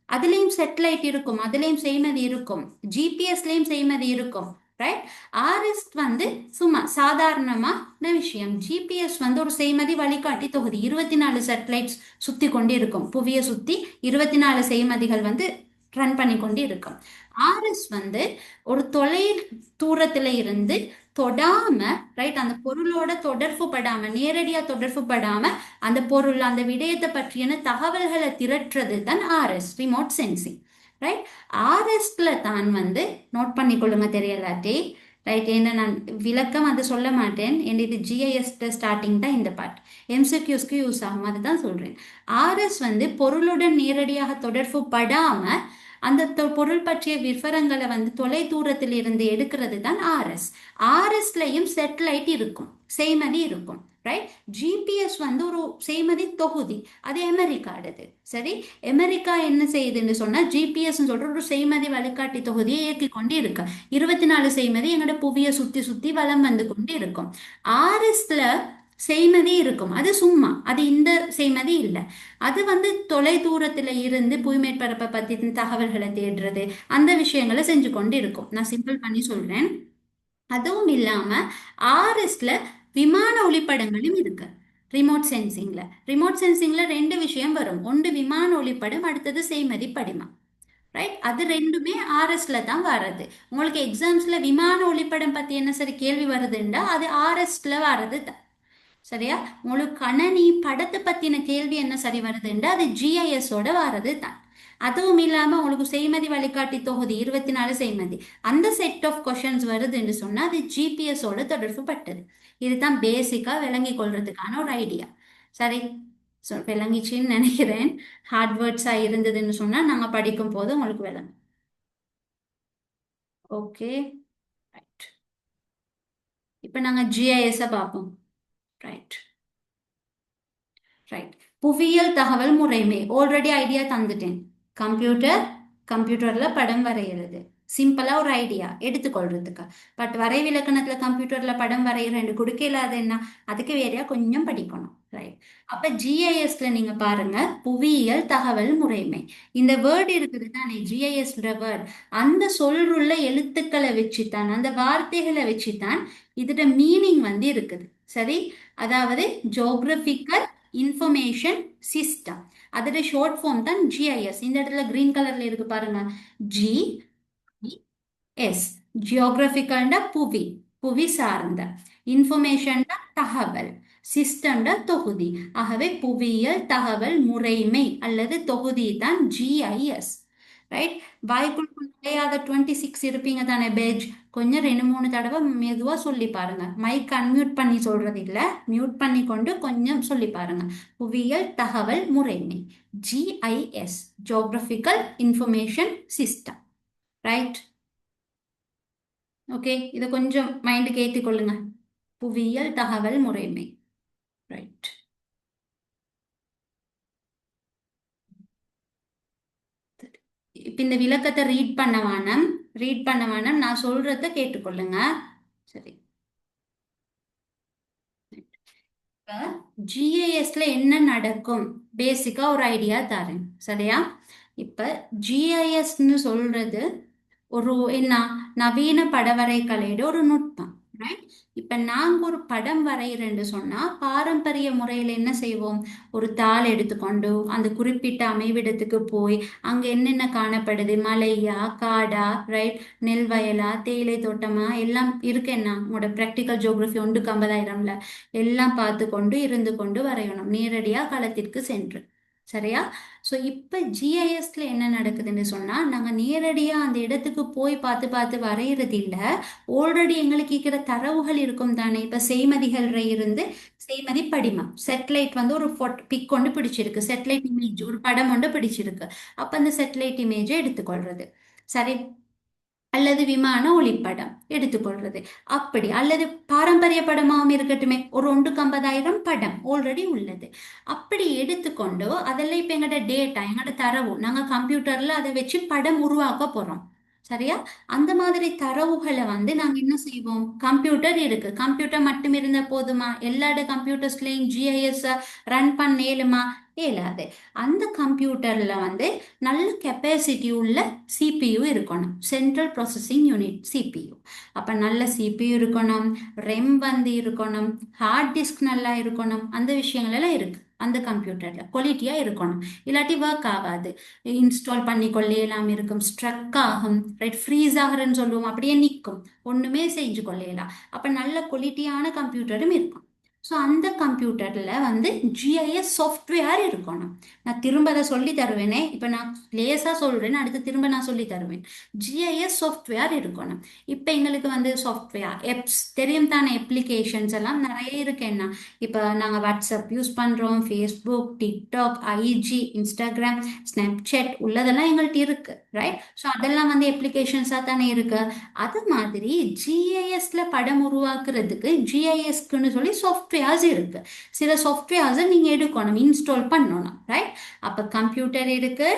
அதுலேயும் செட்டலைட் இருக்கும், அதுலேயும் செய்மதி இருக்கும், ஜிபிஎஸ்லேயும் செய்மதி இருக்கும். ரைட். ஆர்எஸ் வந்து சும்மா சாதாரணமான விஷயம். ஜிபிஎஸ் வந்து ஒரு செய்மதி வழிகாட்டி தொகுதி. 24 சேட்டலைட்ஸ் சுத்தி கொண்டு இருக்கும், புவியை சுத்தி 24 செய்மதிகள் வந்து ரன் பண்ணி கொண்டு இருக்கும். ஆர்எஸ் வந்து ஒரு தொலை தூரத்துல இருந்து தொடாம, ரைட், அந்த பொருளோட தொடர்பு படாம, நேரடியா தொடர்பு படாம அந்த பொருள் அந்த விடயத்தை பற்றியான தகவல்களை திரட்டுறது தான் ஆர்எஸ், ரிமோட் சென்சிங். ரைட். ஆர்எஸ்ல தான் வந்து நோட் பண்ணி கொள்ளுங்க தெரியலாட்டி. ரைட். என்ன நான் விளக்கம் அதை சொல்ல மாட்டேன், என்ன இது ஜிஐஎஸ் ஸ்டார்டிங் தான் இந்த பார்ட், எம்சிக்யூஸ்க்கு யூஸ் ஆகும், அதுதான் சொல்றேன். ஆர்எஸ் வந்து பொருளுடன் நேரடியாக தொடர்பு படாம அந்த பொருள் பற்றிய விவரங்களை வந்து தொலை தூரத்தில் இருந்து எடுக்கிறது தான் ஆர்எஸ். ஆர்எஸ்லயும் செட்டலைட் இருக்கும், செய்மதி இருக்கும். ரைட். ஜிபிஎஸ் வந்து ஒரு செய்மதி தொகுதி, அது அமெரிக்காடுது. சரி, அமெரிக்கா என்ன செய்யுதுன்னு சொன்னா ஜிபிஎஸ் சொல்ற ஒரு செய்மதி வழிகாட்டி தொகுதியை இயக்கி கொண்டு இருக்கு. 24 செய்மதி எங்களோட புவியை சுத்தி சுத்தி வலம் வந்து கொண்டு இருக்கும். ஆர்எஸ்ல செய்மதி இருக்கும், அது சும்மா, அது இந்த செய்மதி இல்லை. அது வந்து தொலை தூரத்துல இருந்து புவிமேற்பரப்பை பத்தி தகவல்களை தேடுறது அந்த விஷயங்களை செஞ்சு கொண்டு இருக்கும். நான் சிம்பிள் பண்ணி சொல்றேன். அதுவும் இல்லாம ஆர்எஸ்ல விமான ஒளிப்படங்களும் இருக்கு. ரிமோட் சென்சிங்ல ரெண்டு விஷயம் வரும், ஒன்று விமான ஒளிப்படம், அடுத்தது செய்மதி படிமம். ரைட். அது ரெண்டுமே ஆர்எஸ்ல தான் வர்றது. உங்களுக்கு எக்ஸாம்ஸ்ல விமான ஒளிப்படம் பத்தி என்ன சரி கேள்வி வருதுன்னா அது ஆர்எஸ்ல வர்றது தான். சரியா? உங்களுக்கு கணனி படத்தை பத்தின கேள்வி என்ன சரி வருதுன்னா அது ஜிஐஎஸ் ஓட வர்றது தான். அதுவும் இல்லாம உங்களுக்கு செய்மதி வழிகாட்டி தொகுதி 24 செய்மதி, அந்த செட் ஆஃப் கொஷன்ஸ் வருதுன்னு சொன்னா அது ஜிபிஎஸ் ஓட தொடர்பு பட்டது. இதுதான் பேசிக்கா விளங்கி கொள்றதுக்கான ஒரு ஐடியா. சரி. ஸோ விளங்கிச்சின்னு நினைக்கிறேன். ஹார்ட் வேர்ட்ஸா இருந்ததுன்னு சொன்னா நாங்க படிக்கும் போது உங்களுக்கு விளங்கும். Okay, right. இப்போ நாங்கள் ஜிஐஎஸ் பார்ப்போம். Right, right. புவியியல் தகவல் முறைமை ஆல்ரெடி ஐடியா தந்துட்டேன். கம்ப்யூட்டர், கம்ப்யூட்டர்ல படம் வரைகிறது. சிம்பிளா ஒரு ஐடியா எடுத்துக்கொள்றதுக்கு. பட் வரைவிலக்கணத்துல கம்ப்யூட்டர்ல படம் வரைகிறேன் கொடுக்க இல்லாத என்ன, அதுக்கு வேறையா கொஞ்சம் படிக்கணும். ரைட். அப்ப ஜிஐஎஸ்ல நீங்க பாருங்க, புவியியல் தகவல் முறைமை. இந்த வேர்டு இருக்குது தானே, ஜிஐஎஸ் வேர்ட். அந்த சொல்லுள்ள எழுத்துக்களை வச்சுத்தான், அந்த வார்த்தைகளை வச்சுத்தான் இதோட மீனிங் வந்து இருக்குது. சரி. அதாவது ஜோக்ரபிக்கல் இன்ஃபர்மேஷன் சிஸ்டம். அதோட ஷார்ட் ஃபார்ம் தான் ஜிஐஎஸ். இந்த இடத்துல கிரீன் கலர்ல இருக்கு பாருங்க, ஜி எஸ். ஜியோகிராபிக்கல்னா புவி, புவி சார்ந்த. இன்ஃபர்மேஷன் தகவல், சிஸ்டம் தொகுதி. ஆகவே புவியியல் தகவல் முறைமை அல்லது தொகுதி தான் ஜிஐஎஸ். ரைட். வாய்க்குள் நுழையாத 26 இருப்பீங்க தானே பேஜ், கொஞ்சம் 2 3 தடவை மெதுவா சொல்லி பாருங்க. மைக் அன்மியூட் பண்ணி சொல்றது இல்ல, மியூட் பண்ணி கொண்டு கொஞ்சம் சொல்லி பாருங்க. புவியியல் தகவல் முறைமை, GIS, geographical information system. Right. Okay, இதை கொஞ்சம் மைண்டுக்கு ஏற்றிக் கொள்ளுங்க. புவியியல் தகவல் முறைமை. ரைட். இப்ப இந்த விளக்கத்தை ரீட் பண்ண வேணாம், நான் சொல்றத கேட்டுக்கொள்ளுங்க. சரி. ஜிஐஎஸ்ல என்ன நடக்கும் பேசிக்கா ஒரு ஐடியா தரேன். சரியா. இப்ப ஜிஐஎஸ்ன்னு சொல்றது ஒரு என்ன, நவீன படவரை கலையோட ஒரு நுட்பம். ரைட். இப்ப நாங்க ஒரு படம் வரைகிறேன்னு சொன்னா பாரம்பரிய முறையில என்ன செய்வோம், ஒரு தாள் எடுத்துக்கொண்டு அந்த குறிப்பிட்ட அமைவிடத்துக்கு போய் அங்க என்னென்ன காணப்படுது, மலையா காடா, ரைட், நெல் வயலா தேயிலை தோட்டமா எல்லாம் இருக்கு, என்ன உங்களோட ப்ராக்டிக்கல் ஜியோகிரபி 1/50,000ல எல்லாம் பார்த்து கொண்டு இருந்து கொண்டு வரையணும், நேரடியா களத்திற்கு சென்று. சரியா. ஸோ இப்போ ஜிஐஎஸ்ல என்ன நடக்குதுன்னு சொன்னால், நாங்கள் நேரடியாக அந்த இடத்துக்கு போய் பார்த்து பார்த்து வரைகிறது இல்லை. ஆல்ரெடி எங்களுக்கு இருக்கிற தரவுகள் இருக்கும் தானே. இப்போ செய்மதிகள் இருந்து செய்மதி படிமம், செட்டலைட் வந்து ஒரு பிக் கொண்டு பிடிச்சிருக்கு, செட்டலைட் இமேஜ் ஒரு படம் கொண்டு பிடிச்சிருக்கு. அப்போ அந்த செட்டலைட் இமேஜை எடுத்துக்கொள்றது. சரி. அல்லது விமான ஒளிப்படம் எடுத்துக்கொள்றது. அப்படி அல்லது பாரம்பரிய படமாகவும் இருக்கட்டுமே, ஒரு 1/50,000 படம் ஆல்ரெடி உள்ளது. அப்படி எடுத்துக்கொண்டு அதெல்லாம் இப்ப எங்களோட டேட்டா, எங்களோட தரவு, நாங்க கம்ப்யூட்டர்ல அதை வச்சு படம் உருவாக்க போறோம். சரியா. அந்த மாதிரி தரவுகளை வந்து நாங்க என்ன செய்வோம், கம்ப்யூட்டர் இருக்கு, கம்ப்யூட்டர் மட்டும் இருந்தா போதுமா, எல்லா கம்ப்யூட்டர்ஸ்லயும் ஜிஐஎஸ் ரன் பண்ண இயலுமா, இயலாது. அந்த கம்ப்யூட்டர்ல வந்து நல்ல கெப்பாசிட்டி உள்ள சிபியு இருக்கணும், சென்ட்ரல் ப்ராசஸிங் யூனிட் சிபியு. அப்ப நல்ல சிபியு இருக்கணும், ரெம் வந்து இருக்கணும், ஹார்ட் டிஸ்க் நல்லா இருக்கணும், அந்த விஷயங்கள் எல்லாம் இருக்கு அந்த கம்ப்யூட்டர்ல. குவாலிட்டியா இருக்கணும், இல்லாட்டி ஒர்க் ஆகாது. இன்ஸ்டால் பண்ணி கொள்ளையெல்லாம் இருக்கும், ஸ்ட்ரக் ஆகும், ரைட், ஃப்ரீஸ் ஆகுறன்னு சொல்லுவோம், அப்படியே நிற்கும், ஒண்ணுமே செஞ்சு கொள்ளையலாம். அப்ப நல்ல குவாலிட்டியான கம்ப்யூட்டரும் இருக்கும். ஸோ அந்த கம்ப்யூட்டர்ல வந்து ஜிஐஎஸ் சாஃப்ட்வேர் இருக்கணும். நான் திரும்ப அதை சொல்லி தருவேனே, இப்போ நான் லேசாக சொல்றேன், அடுத்து திரும்ப நான் சொல்லி தருவேன். ஜிஐஎஸ் சாஃப்ட்வேர் இருக்கணும். இப்போ எங்களுக்கு வந்து சாஃப்ட்வேர் எப்ஸ் தெரியும் தானே, அப்ளிகேஷன்ஸ் எல்லாம் நிறைய இருக்கு. என்ன, இப்போ நாங்கள் வாட்ஸ்அப் யூஸ் பண்ணுறோம், Facebook, TikTok, IG, Instagram, Snapchat உள்ளதெல்லாம் எங்கள்கிட்ட இருக்கு. ரைட். ஸோ அதெல்லாம் வந்து அப்ளிகேஷன்ஸாக தானே இருக்கு. அது மாதிரி ஜிஐஎஸ்ல படம் உருவாக்குறதுக்கு ஜிஐஎஸ்க்குன்னு சொல்லி சாஃப்ட்வேர்ஸ் இருக்கு. சில சாஃப்ட்வேர்ஸை நீங்க எடுக்கணும், இன்ஸ்டால் பண்ணணும். ரைட். அப்ப கம்ப்யூட்டர் இருக்கு,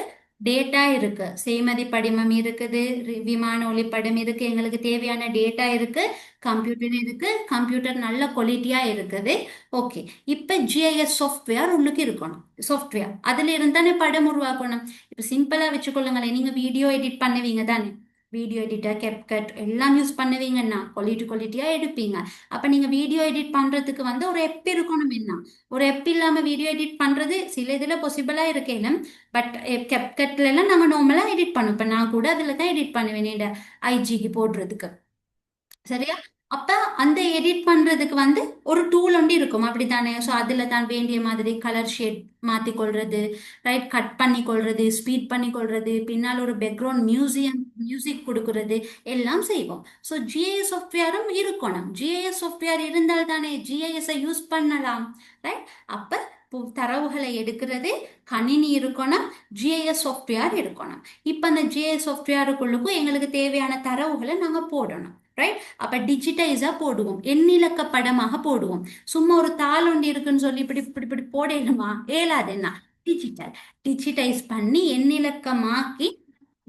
டேட்டா இருக்கு, செய்மதி படிமம் இருக்குது, விமான ஒளிப்படம் இருக்கு, எங்களுக்கு தேவையான டேட்டா இருக்கு, கம்ப்யூட்டர் இருக்கு, கம்ப்யூட்டர் நல்ல குவாலிட்டியா இருக்குது. ஓகே. இப்ப ஜிஐஎஸ் சாஃப்ட்வேர் உள்ளுக்கு இருக்கணும். சாஃப்ட்வேர் அதுல இருந்தானே படம் உருவாக்கணும். இப்ப சிம்பிளா வச்சுக்கொள்ளுங்களேன், நீங்க வீடியோ எடிட் பண்ணுவீங்க தானே, வீடியோ எடிட்டர், கேப்கட் எல்லாம் யூஸ் பண்ணுவீங்கன்னா குவாலிட்டியா எடுப்பீங்க. அப்ப நீங்க வீடியோ எடிட் பண்றதுக்கு வந்து ஒரு எப் இருக்கணும். என்ன, ஒரு எப் இல்லாம வீடியோ எடிட் பண்றது சில இதுல பாசிபிளா இருக்கேனும். பட் கேப்கட்ல எல்லாம் நாங்க நார்மலா எடிட் பண்ணுவோம். இப்ப நான் கூட அதுல தான் எடிட் பண்ணுவேன், ஐஜிக்கு போடுறதுக்கு. சரியா. அப்ப அந்த எடிட் பண்றதுக்கு வந்து ஒரு டூல் ஒன்று இருக்கும், அப்படித்தானே. ஸோ அதுல தான் வேண்டிய மாதிரி கலர் ஷேட் மாத்தி கொள்றது, ரைட், கட் பண்ணி கொள்றது, ஸ்பீட் பண்ணி கொள்றது, பின்னால் ஒரு பேக்ரவுண்ட் மியூசிக் கொடுக்கறது எல்லாம் செய்வோம். ஸோ ஜிஐஎஸ் சாஃப்ட்வேரும் இருக்கணும். ஜிஐஎஸ் சாஃப்ட்வேர் இருந்தால் தானே ஜிஐஎஸ் யூஸ் பண்ணலாம். ரைட். அப்ப தரவுகளை எடுக்கிறது கணினி இருக்கணும், ஜிஐஎஸ் சாஃப்ட்வேர் இருக்கணும். இப்போ அந்த ஜிஐஎஸ் சாஃப்ட்வேருக்குள்ளுக்கும் எங்களுக்கு தேவையான தரவுகளை நாங்கள் போடணும். ரைட். அப்ப டிஜிட்டைஸா போடுவோம், எண்ணிலக்க படமாக போடுவோம். சும்மா ஒரு தாள் ஒண்டி இருக்குன்னு சொல்லி இப்படி இப்படி இப்படி போடணுமா? ஏலாது. என்ன டிஜிட்டல் டிஜிட்டைஸ் பண்ணி எண்ணிலக்கமாக்கி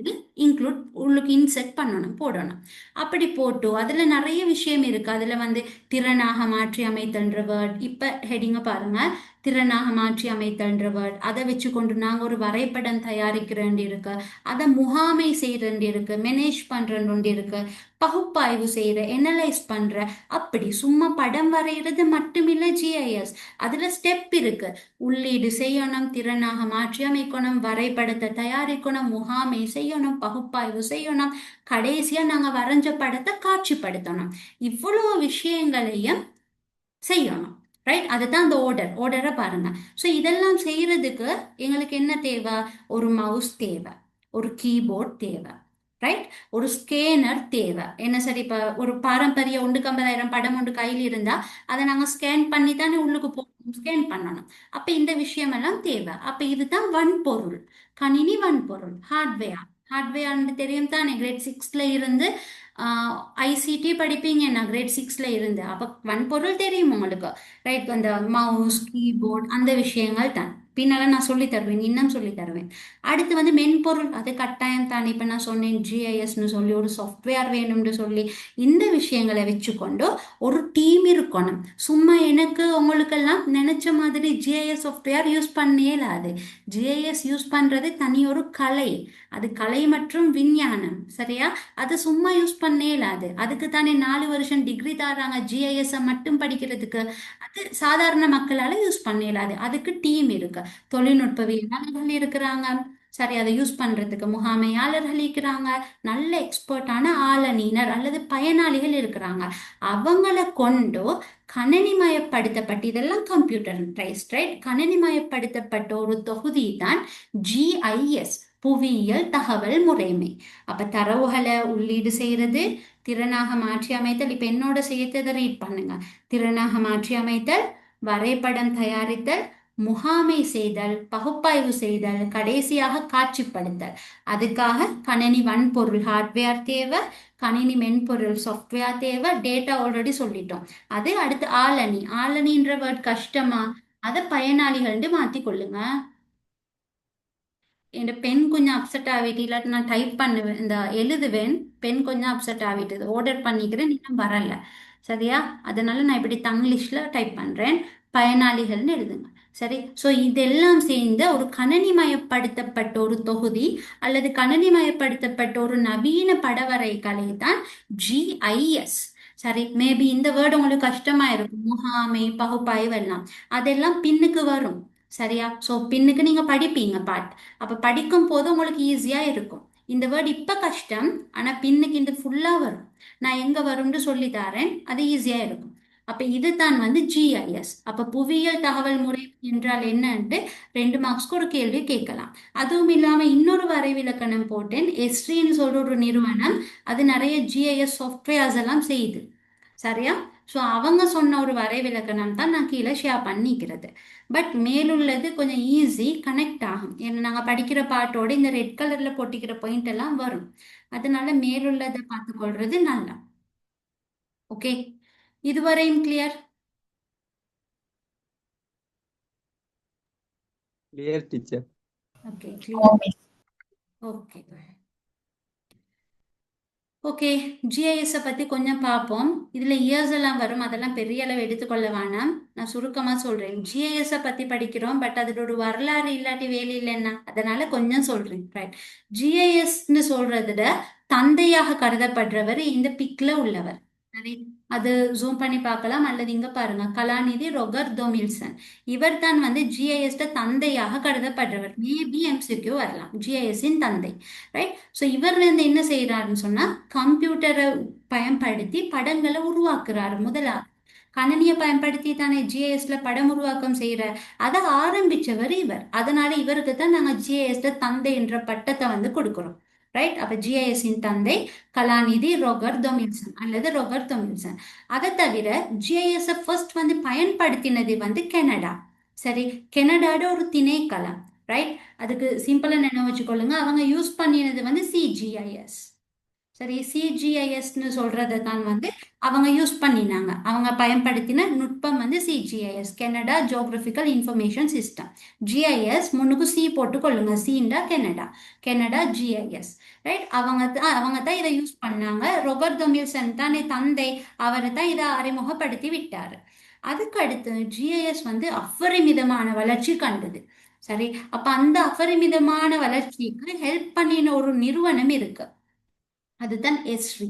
இது இன்க்ளூட் உள்ளுக்கு இன்செர்ட் பண்ணணும், போடணும். அப்படி போட்டு அதில் நிறைய விஷயம் இருக்கு. அதில் வந்து திறனாக மாற்றி அமைத்தல்ன்ற வேர்ட், இப்போ ஹெடிங்க பாருங்க, திறனாக மாற்றி அமைத்தல்ன்ற வேர்ட், அதை வச்சு கொண்டு நாங்கள் ஒரு வரைபடம் தயாரிக்கிறேன் இருக்கு, அதை முகாமை செய்கிறேன் இருக்கு, மேனேஜ் பண்ணுறேன் இருக்கு, பகுப்பாய்வு செய்கிற, எனலைஸ் பண்ணுற. அப்படி சும்மா படம் வரைகிறது மட்டுமில்லை ஜிஐஎஸ். அதில் ஸ்டெப் இருக்கு. உள்ளீடு செய்யணும், திறனாக மாற்றி அமைக்கணும், வரைபடத்தை தயாரிக்கணும், முகாமை செய்யணும், பகுப்பாய்வு செய்யணும், கடைசியா நாங்க வரைஞ்ச படத்தை காட்சிப்படுத்தணும். இவ்வளவு விஷயங்களையும் செய்யணும். ரைட். அதுதான் அந்த ஆர்டரை பாருங்க. ஸோ இதெல்லாம் செய்யறதுக்கு எங்களுக்கு என்ன தேவை? ஒரு மவுஸ் தேவை, ஒரு கீபோர்ட் தேவை. ரைட். ஒரு ஸ்கேனர் தேவை. என்ன சரி, இப்போ ஒரு பாரம்பரிய 150,000 படம் ஒன்று கையில் இருந்தா அதை நாங்கள் ஸ்கேன் பண்ணி தானே உள்ளுக்கு போகணும், ஸ்கேன் பண்ணணும். அப்போ இந்த விஷயமெல்லாம் தேவை. அப்போ இதுதான் வன்பொருள், கணினி வன்பொருள், ஹார்ட்வேர். ஹார்ட்வேர்னு தெரியும் தானே, கிரேட் 6ல இருந்து ஐசிடி படிப்பீங்க என்ன, கிரேட் 6ல இருந்து. அப்போ வன்பொருள் தெரியும் உங்களுக்கு. ரைட். அந்த மவுஸ், கீபோர்ட், அந்த விஷயங்கள் தான் பின்னால நான் சொல்லி தருவேன், இன்னும் சொல்லி தருவேன். அடுத்து வந்து மென்பொருள், அது கட்டாயம் தான். இப்போ நான் சொன்னேன் ஜிஐஎஸ்னு சொல்லி ஒரு சாஃப்ட்வேர் வேணும்னு சொல்லி. இந்த விஷயங்களை வச்சுக்கொண்டு ஒரு டீம் இருக்கணும். சும்மா எனக்கு உங்களுக்கெல்லாம் நினைச்ச மாதிரி ஜிஐஎஸ் சாஃப்ட்வேர் யூஸ் பண்ணே இல்லாது. ஜிஐஎஸ் யூஸ் பண்றது தனி ஒரு கலை. அது கலை மற்றும் விஞ்ஞானம், சரியா? அது சும்மா யூஸ் பண்ணே இல்லாது. அதுக்கு தானே 4 வருஷம் டிகிரி தராங்க ஜிஐஎஸ் மட்டும் படிக்கிறதுக்கு. அது சாதாரண மக்களால யூஸ் பண்ண இயலாது. அதுக்கு டீம் இருக்கு, தொழில்நுட்பவியலாளர்கள் இருக்கிறாங்க, சரி, அதை யூஸ் பண்றதுக்கு முகாமையாளர்கள் இருக்கிறாங்க, நல்ல எக்ஸ்பர்ட்டான ஆளணியினர் அல்லது பயனாளிகள் இருக்கிறாங்க. அவங்கள கொண்டு கணினிமயப்படுத்தப்பட்டு, இதெல்லாம் கம்ப்யூட்டரைஸ்ட், ரைட், கணினிமயப்படுத்தப்பட்ட ஒரு தொகுதி தான் ஜிஐஎஸ், புவியியல் தகவல் முறைமை. அப்ப தரவுகளை உள்ளீடு செய்யறது, திறனாக மாற்றி அமைத்தல். இப்ப என்னோட சேர்த்ததை ரீட் பண்ணுங்க. திறனாக மாற்றி அமைத்தல், வரைபடம் தயாரித்தல், முகாமை செய்தல், பகுப்பாய்வு செய்தல், கடைசியாக காட்சிப்படுத்தல். அதுக்காக கணினி வன்பொருள் ஹார்ட்வேர் தேவை, கணினி மென்பொருள் சாஃப்ட்வேர் தேவை. டேட்டா ஆல்ரெடி சொல்லிட்டோம். அது அடுத்து ஆளணி. ஆளணின்ற வேர்ட் கஷ்டமா? அதை பயனாளிகள்னு மாத்தி கொள்ளுங்க. என் பென் கொஞ்சம் அப்செட் ஆகிட்டு, இல்லாட்டி நான் டைப் பண்ணுவேன், இந்த எழுதுவேன். பென் கொஞ்சம் அப்செட் ஆகிட்டுது, ஆர்டர் பண்ணிக்கிறேன், இன்னும் வரல, சரியா? அதனால நான் இப்படி தங்கிலீஷில் டைப் பண்ணுறேன். பயனாளிகள்னு எழுதுங்க. சரி. ஸோ இதெல்லாம் சேர்ந்த ஒரு கணினிமயப்படுத்தப்பட்ட ஒரு தொகுதி அல்லது கணினிமயப்படுத்தப்பட்ட ஒரு நவீன படவரை கலை தான் ஜிஐஎஸ். சரி. மேபி இந்த வேர்டு உங்களுக்கு கஷ்டமா இருக்கும், முகாமை, பகுப்பாய்வு எல்லாம். அதெல்லாம் பின்னுக்கு வரும், சரியா? ஸோ பின்னுக்கு நீங்க படிப்பீங்க பாட். அப்ப படிக்கும் போது உங்களுக்கு ஈஸியா இருக்கும். இந்த வேர்டு இப்ப கஷ்டம், ஆனா பின்னுக்கு இந்த ஃபுல்லா வரும். நான் எங்க வரும்னு சொல்லி தரேன், அது ஈஸியா இருக்கும். அப்ப இதுதான் வந்து ஜிஐஎஸ். அப்ப புவியியல் தகவல் முறை என்றால் என்னன்ட்டு 2 மார்க்ஸ்க்கு ஒரு கேள்வி கேட்கலாம். அதுவும் இல்லாம இன்னொரு வரைவிலக்கணம் போட்டேன். எஸ்ட்ரின்னு சொல்ற ஒரு நிறுவனம், அது நிறைய ஜிஐஎஸ் சாஃப்ட்வேர்ஸ் எல்லாம் செய்யுது, சரியா? ஸோ அவங்க சொன்ன ஒரு வரைவிலக்கணம் தான் நான் கீழே ஷேர் பண்ணிக்கிறது. பட் மேலுள்ளது கொஞ்சம் ஈஸி, கனெக்ட் ஆகும். ஏன்னா நாங்கள் படிக்கிற பாட்டோட இந்த ரெட் கலரில் பொட்டிக்கிற பாயிண்ட் எல்லாம் வரும். அதனால மேலுள்ளதை பார்த்துக்கொள்றது நல்லா. ஓகே, இதுவரையும் clear? Clear teacher. Okay, clear. Okay okay. ஜிஐஎஸை பற்றி கொஞ்சம் பார்ப்போம். இதில் இயர்ஸ் எல்லாம் வரும், அதெல்லாம் பெரிய அளவு எடுத்துக்கொள்ள வேணாம். நான் சுருக்கமாக சொல்கிறேன். ஜிஐஎஸை பற்றி படிக்கிறோம், பட் அதோட ஒரு வரலாறு இல்லாட்டி வேலை இல்லைன்னா, அதனால கொஞ்சம் சொல்கிறேன். ரைட். ஜிஐஎஸ்ன்னு சொல்றத தந்தையாக கருதப்படுறவர் இந்த பிக்ல உள்ளவர். சரி, அது ஜூம் பண்ணி பார்க்கலாம், அல்லது இங்க பாருங்க, கலாநிதி ரொகர் தோமில்சன். இவர் தான் வந்து ஜிஐஎஸ் தந்தையாக கருதப்படுறவர். மேபி எம்சிக்யூ வரலாம், ஜிஐஎஸ்ஸின் தந்தை. ரைட். ஸோ இவர்ல இருந்து என்ன செய்யறாருன்னு சொன்னா, கம்ப்யூட்டரை பயன்படுத்தி படங்களை உருவாக்குறாரு. முதலா கணினியை பயன்படுத்தி தானே ஜிஐஎஸ்ல படம் உருவாக்கம் செய்யற. அதை ஆரம்பிச்சவர் இவர். அதனால இவருக்கு தான் நாங்க ஜிஐஎஸ் தந்தை என்ற பட்டத்தை வந்து கொடுக்கிறோம். ரைட். அப்ப ஜிஐஎஸ்ஸின் தந்தை கலாநிதி ரொகர் தொமில்சன் அல்லது ரொகர் தொமில்சன். அதை தவிர ஜிஐஎஸ் ஃபர்ஸ்ட் வந்து பயன்படுத்தினது வந்து கனடா. சரி, கனடாட ஒரு திணைக்களம், ரைட்? அதுக்கு சிம்பிளா நினைவு வச்சுக்கொள்ளுங்க, அவங்க யூஸ் பண்ணினது வந்து சிஜிஐஎஸ். சரி, சிஜிஐஎஸ்ன்னு சொல்றதை தான் வந்து அவங்க யூஸ் பண்ணினாங்க. அவங்க பயன்படுத்தின நுட்பம் வந்து CGIS, Canada geographical information system. GIS முன்னுக்கு சி போட்டு கொள்ளுங்க, சீண்டா கனடா, கனடா ஜிஐஎஸ், ரைட்? அவங்க தான் இதை யூஸ் பண்ணாங்க. ரொபர்ட் தொமில்சன் தானே தந்தை, அவர் தான் இதை அறிமுகப்படுத்தி விட்டார். அதுக்கு அடுத்து ஜிஐஎஸ் வந்து அபரிமிதமான வளர்ச்சி கண்டது. சரி, அப்ப அந்த அபரிமிதமான வளர்ச்சிக்கு ஹெல்ப் பண்ணின ஒரு நிறுவனம் இருக்கு, அதுதான் எஸ்ரி.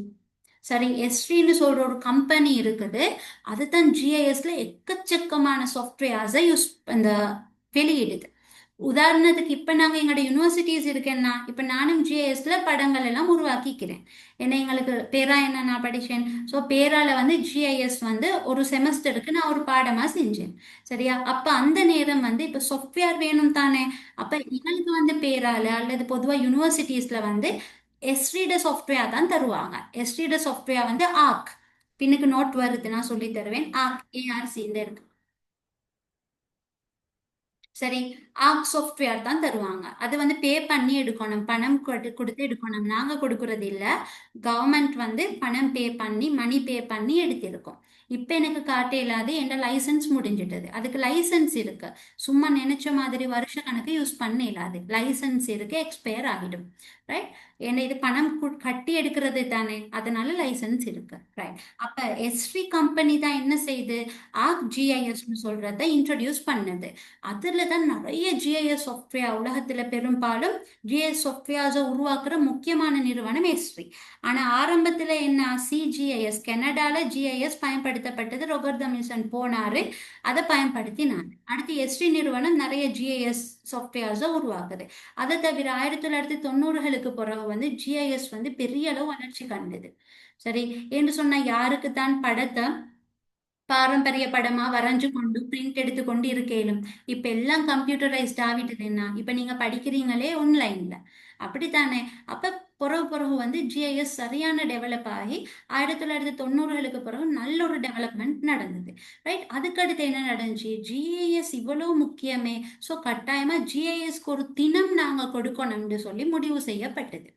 சரி, எஸ்ரின்னு சொல்ற ஒரு கம்பெனி இருக்குது. அதுதான் ஜிஐஎஸ்ல எக்கச்சக்கமான சாஃப்ட்வேர்ஸை யூஸ் அந்த வெளியிடுது. உதாரணத்துக்கு இப்ப நாங்க எங்களோட யூனிவர்சிட்டிஸ் இருக்கேன்னா, இப்ப நானும் ஜிஐஎஸ்ல படங்கள் எல்லாம் உருவாக்கிக்கிறேன். ஏன்னா எங்களுக்கு பேரா என்ன நான் படிச்சேன், ஸோ பேரால வந்து ஜிஐஎஸ் வந்து ஒரு செமஸ்டருக்கு நான் ஒரு பாடமா செஞ்சேன். சரியா, அப்ப அந்த நேரம் வந்து இப்ப சாஃப்ட்வேர் வேணும் தானே. அப்ப எங்களுக்கு வந்து பேரால அல்லது பொதுவா யூனிவர்சிட்டிஸ்ல வந்து எஸ்ரீட சாஃப்ட்வேர் தான் தருவாங்க. எஸ்ரீட சாஃப்ட்வேர் வந்து ஆர்க், பின்னுக்கு நோட் வருது நான் சொல்லி தருவேன். ஆர்க், ஏஆர்சி இந்த இருக்கு. சரி, ஆர்க் சாஃப்ட்வேர் தான் தருவாங்க. அது வந்து பே பண்ணி எடுக்கணும், பணம் கொடுத்து எடுக்கணும். நாங்க கொடுக்கறது இல்ல, கவர்மெண்ட் வந்து பணம் பே பண்ணி, மணி பே பண்ணி எடுத்திருக்கோம். இப்ப எனக்கு காட்ட இல்லாது, என் லைசன்ஸ் முடிஞ்சிட்டது. அதுக்கு லைசன்ஸ் இருக்கு, சும்மா நினைச்ச மாதிரி வருஷ கணக்கு யூஸ் பண்ண இல்லாது. லைசன்ஸ் இருக்கு, எக்ஸ்பயர் ஆகிடும், ரைட்? ஏன்னா இது பணம் கட்டி எடுக்கிறது தானே, அதனால லைசன்ஸ் இருக்கு, ரைட்? அப்ப எஸ்ரி கம்பெனி தான் என்ன செய்யுது, ஆர்க் ஜிஐஎஸ்னு சொல்றத இன்ட்ரடியூஸ் பண்ணது. அதுல தான் நிறைய ஜிஐஎஸ் சாஃப்ட்வேர், உலகத்துல பெரும்பாலும் ஜிஐஎஸ் சாஃப்ட்வேர்ஸை உருவாக்குற முக்கியமான நிறுவனம் எஸ்ரி. ஆனா ஆரம்பத்துல என்ன, சிஜிஐஎஸ், கனடால ஜிஐஎஸ் பயன்படுத்தப்பட்டது, ரொபர்ட் தமில்சன் போனாரு, அதை பயன்படுத்தினாங்க. அடுத்து எஸ்ரி நிறுவனம் நிறைய ஜிஐஎஸ் சாஃப்ட்வேர்ஸை உருவாக்குது. அதை தவிர 1990களுக்கு பிறகு வந்து ஜிஐஎஸ் வந்து பெரிய அளவு வளர்ச்சி கண்டது. சரி, என்று சொன்னா யாருக்கு தான் படத்தை பாரம்பரிய படமா வரைஞ்சு கொண்டு பிரிண்ட் எடுத்து கொண்டு இருக்கேனும். இப்ப எல்லாம் கம்ப்யூட்டரைஸ்ட் ஆகிட்டது. என்ன இப்ப நீங்க படிக்கிறீங்களே ஆன்லைன்ல, அப்படித்தானே? அப்ப பிறகு பிறகு வந்து ஜிஐஎஸ் சரியான டெவலப் ஆகி 1990களுக்கு பிறகு நல்ல ஒரு டெவலப்மெண்ட் நடந்தது, ரைட்? அதுக்கடுத்து என்ன நடந்துச்சு, ஜிஐஎஸ் இவ்வளவு முக்கியமே, ஸோ கட்டாயமா ஜிஐஎஸ்க்கு ஒரு தினம் நாங்க கொடுக்கணும்னு சொல்லி முடிவு செய்யப்பட்டது.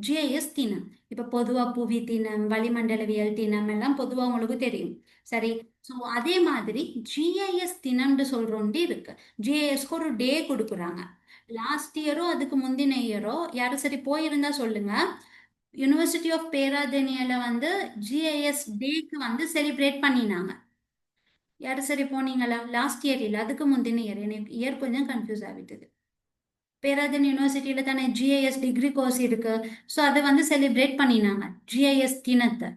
ஜிஐஎஸ் தினம், இப்ப பொதுவா புவி தினம், வளிமண்டலவியல் தினம் எல்லாம் பொதுவா உங்களுக்கு தெரியும். சரி, ஸோ அதே மாதிரி ஜிஐஎஸ் தினம்னு சொல்றோண்டி இருக்கு. ஜிஐஎஸ்க்கு ஒரு டே கொடுக்குறாங்க. லாஸ்ட் இயரோ அதுக்கு முந்தின இயரோ யாரும் சரி போயிருந்தா சொல்லுங்க, யூனிவர்சிட்டி ஆஃப் பேராதெனியால வந்து ஜிஐஎஸ் டேக்கு வந்து செலிப்ரேட் பண்ணினாங்க. யாரும் சரி போனீங்களா? லாஸ்ட் இயர் இல்லை, அதுக்கு முந்தின இயர், எனக்கு இயர் கொஞ்சம் கன்ஃபியூஸ் ஆகிட்டது. பேராதன் யூனிவர்சிட்டியில தானே ஜிஐஎஸ் டிகிரி கோர்ஸ் இருக்கு, ஸோ அதை வந்து செலிப்ரேட் பண்ணினாங்க ஜிஐஎஸ் தினத்தை.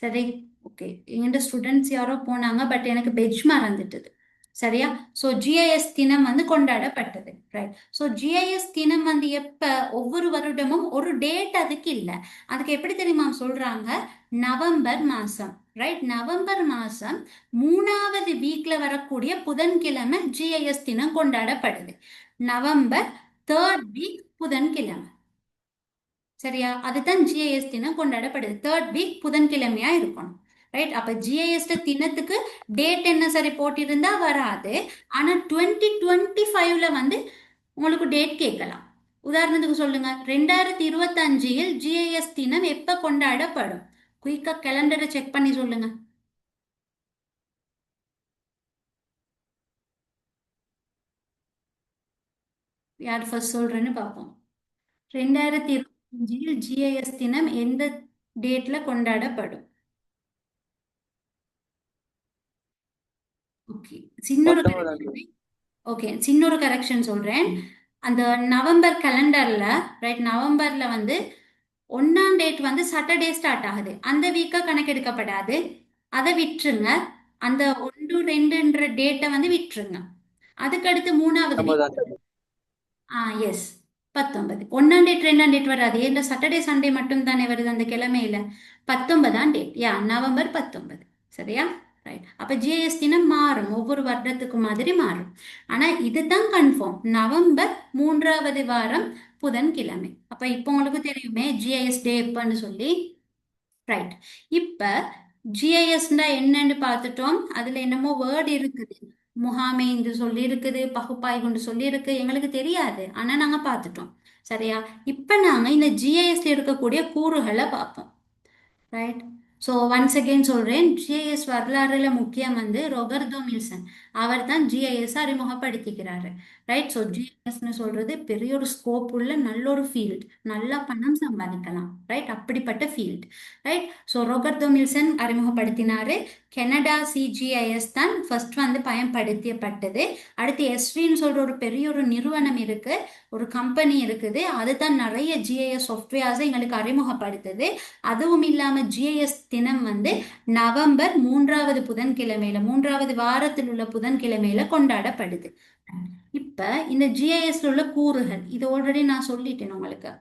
சரி, ஓகே. எங்கிட்ட ஸ்டூடெண்ட்ஸ் யாரோ போனாங்க, பட் எனக்கு பெட்ச் மறந்துட்டது. சரியா, ஸோ ஜிஐஎஸ் தினம் வந்து கொண்டாடப்பட்டது, ரைட்? ஸோ ஜிஐஎஸ் தினம் வந்து எப்ப, ஒவ்வொரு வருடமும் ஒரு டேட் அதுக்கு இல்லை. அதுக்கு எப்படி தெரியுமா சொல்றாங்க, நவம்பர் மாசம், ரைட்? நவம்பர் மாசம் 3வது வீக்ல வரக்கூடிய புதன்கிழமை ஜிஐஎஸ் தினம் கொண்டாடப்படுது. நவம்பர் 3rd வீக் புதன்கிழமை. சரியா, அதுதான் ஜிஐஎஸ் தினம் கொண்டாடப்படுது. 3rd வீக் புதன்கிழமையா இருக்கணும், ரைட்? அப்ப ஜிஐஎஸ் தினத்துக்கு டேட் என்ன சரி போட்டிருந்தா வராது. ஆனா 2025ல வந்து உங்களுக்கு டேட் கேட்கலாம். உதாரணத்துக்கு சொல்லுங்க, 2025ல் ஜிஐஎஸ் தினம் எப்ப கொண்டாடப்படும்? குயிக்கா கேலண்டரை செக் பண்ணி சொல்லுங்க. யார் ஃபர்ஸ்ட் சொல்றேன்னு பார்ப்போம். 2025ல் ஜிஐஎஸ் தினம் எந்த டேட்ல கொண்டாடப்படும்? ஓகே, சின்னொரு 19ஆம் கரெக்ஷன். தேதி. ஓகே, சின்னொரு கரெக்ஷன் சொல்றேன். அந்த நவம்பர் கேலண்டர்ல, ரைட், நவம்பர்ல வந்து 1ஆம் டேட் வந்து சாட்டர்டே ஸ்டார்ட் ஆகுது, அந்த வீக்கா கணக்கெடுக்கப்படாது, அதை விட்டுருங்க. அந்த 1 2ன்ற டேட்டை வந்து விட்டுருங்க. அதுக்கடுத்து 3வது வீக். 19ஆம் தேதி. எஸ், 19. 1ஆம் டேட் 2ஆம் டேட் வராது, ஏன்னா சாட்டர்டே சண்டே மட்டும் தானே வருது அந்த கிழமையில. 19ஆம் டேட், நவம்பர் 19. சரியா, ரைட்? அப்ப ஜிஎஸ் தினம் மாறும், ஒவ்வொரு வருடத்துக்கு மாதிரி மாறும். ஆனா இதுதான் கன்ஃபார்ம், நவம்பர் 3வது வாரம் புதன்கிழமை. அப்ப இப்போ உங்களுக்கு தெரியுமே ஜிஐஎஸ் டே எப்பன்னு சொல்லி, ரைட்? இப்ப ஜிஐஎஸ்னா என்னன்னு பார்த்துட்டோம், அதுல என்னமோ வேர்டு இருக்குது. முகாமைன்னு சொல்லி இருக்குது, பகுப்பாய்வுன்னு சொல்லி இருக்கு, எங்களுக்கு தெரியாது, ஆனா நாங்க பார்த்துட்டோம். சரியா? இப்ப நாங்க இந்த ஜிஐஎஸ்ல இருக்கக்கூடிய கூறுகளை பார்ப்போம். ரைட். ஸோ ஒன்ஸ் அகெயின் சொல்றேன், ஜிஐஎஸ் வரலாறுல முக்கியம் வந்து ரொபர்தோ மில்சன். அவர் தான் ஜிஐஎஸ் அறிமுகப்படுத்திக்கிறாரு. ரைட். ஸோ ஜிஐஎஸ்னு சொல்றது பெரிய ஒரு ஸ்கோப் உள்ள நல்ல ஒரு ஃபீல்ட், நல்லா பணம் சம்பாதிக்கலாம். ரைட். அப்படிப்பட்ட ஃபீல்ட். ரைட். ஸோ ரொபர்தோ மில்சன் அறிமுகப்படுத்தினாரு. கனடா சிஜிஐஎஸ் தான் ஃபர்ஸ்ட் வந்து பயன்படுத்தப்பட்டது. அடுத்து எஸ்வின்னு சொல்ற ஒரு பெரிய ஒரு நிறுவனம் இருக்கு, ஒரு கம்பெனி இருக்குது, அதுதான் நிறைய ஜிஐஎஸ் சாஃப்ட்வேர்ஸை எங்களுக்கு அறிமுகப்படுத்துது. அதுவும் இல்லாம ஜிஐஎஸ் தினம் வந்து நவம்பர் 3வது புதன்கிழமையில, 3வது வாரத்தில் உள்ள புதன்கிழமையில கொண்டாடப்படுது. இப்ப இந்த ஜிஐஎஸ்ல உள்ள கூறுகள் இது ஆல்ரெடி நான் சொல்லிட்டேன் உங்களுக்கு.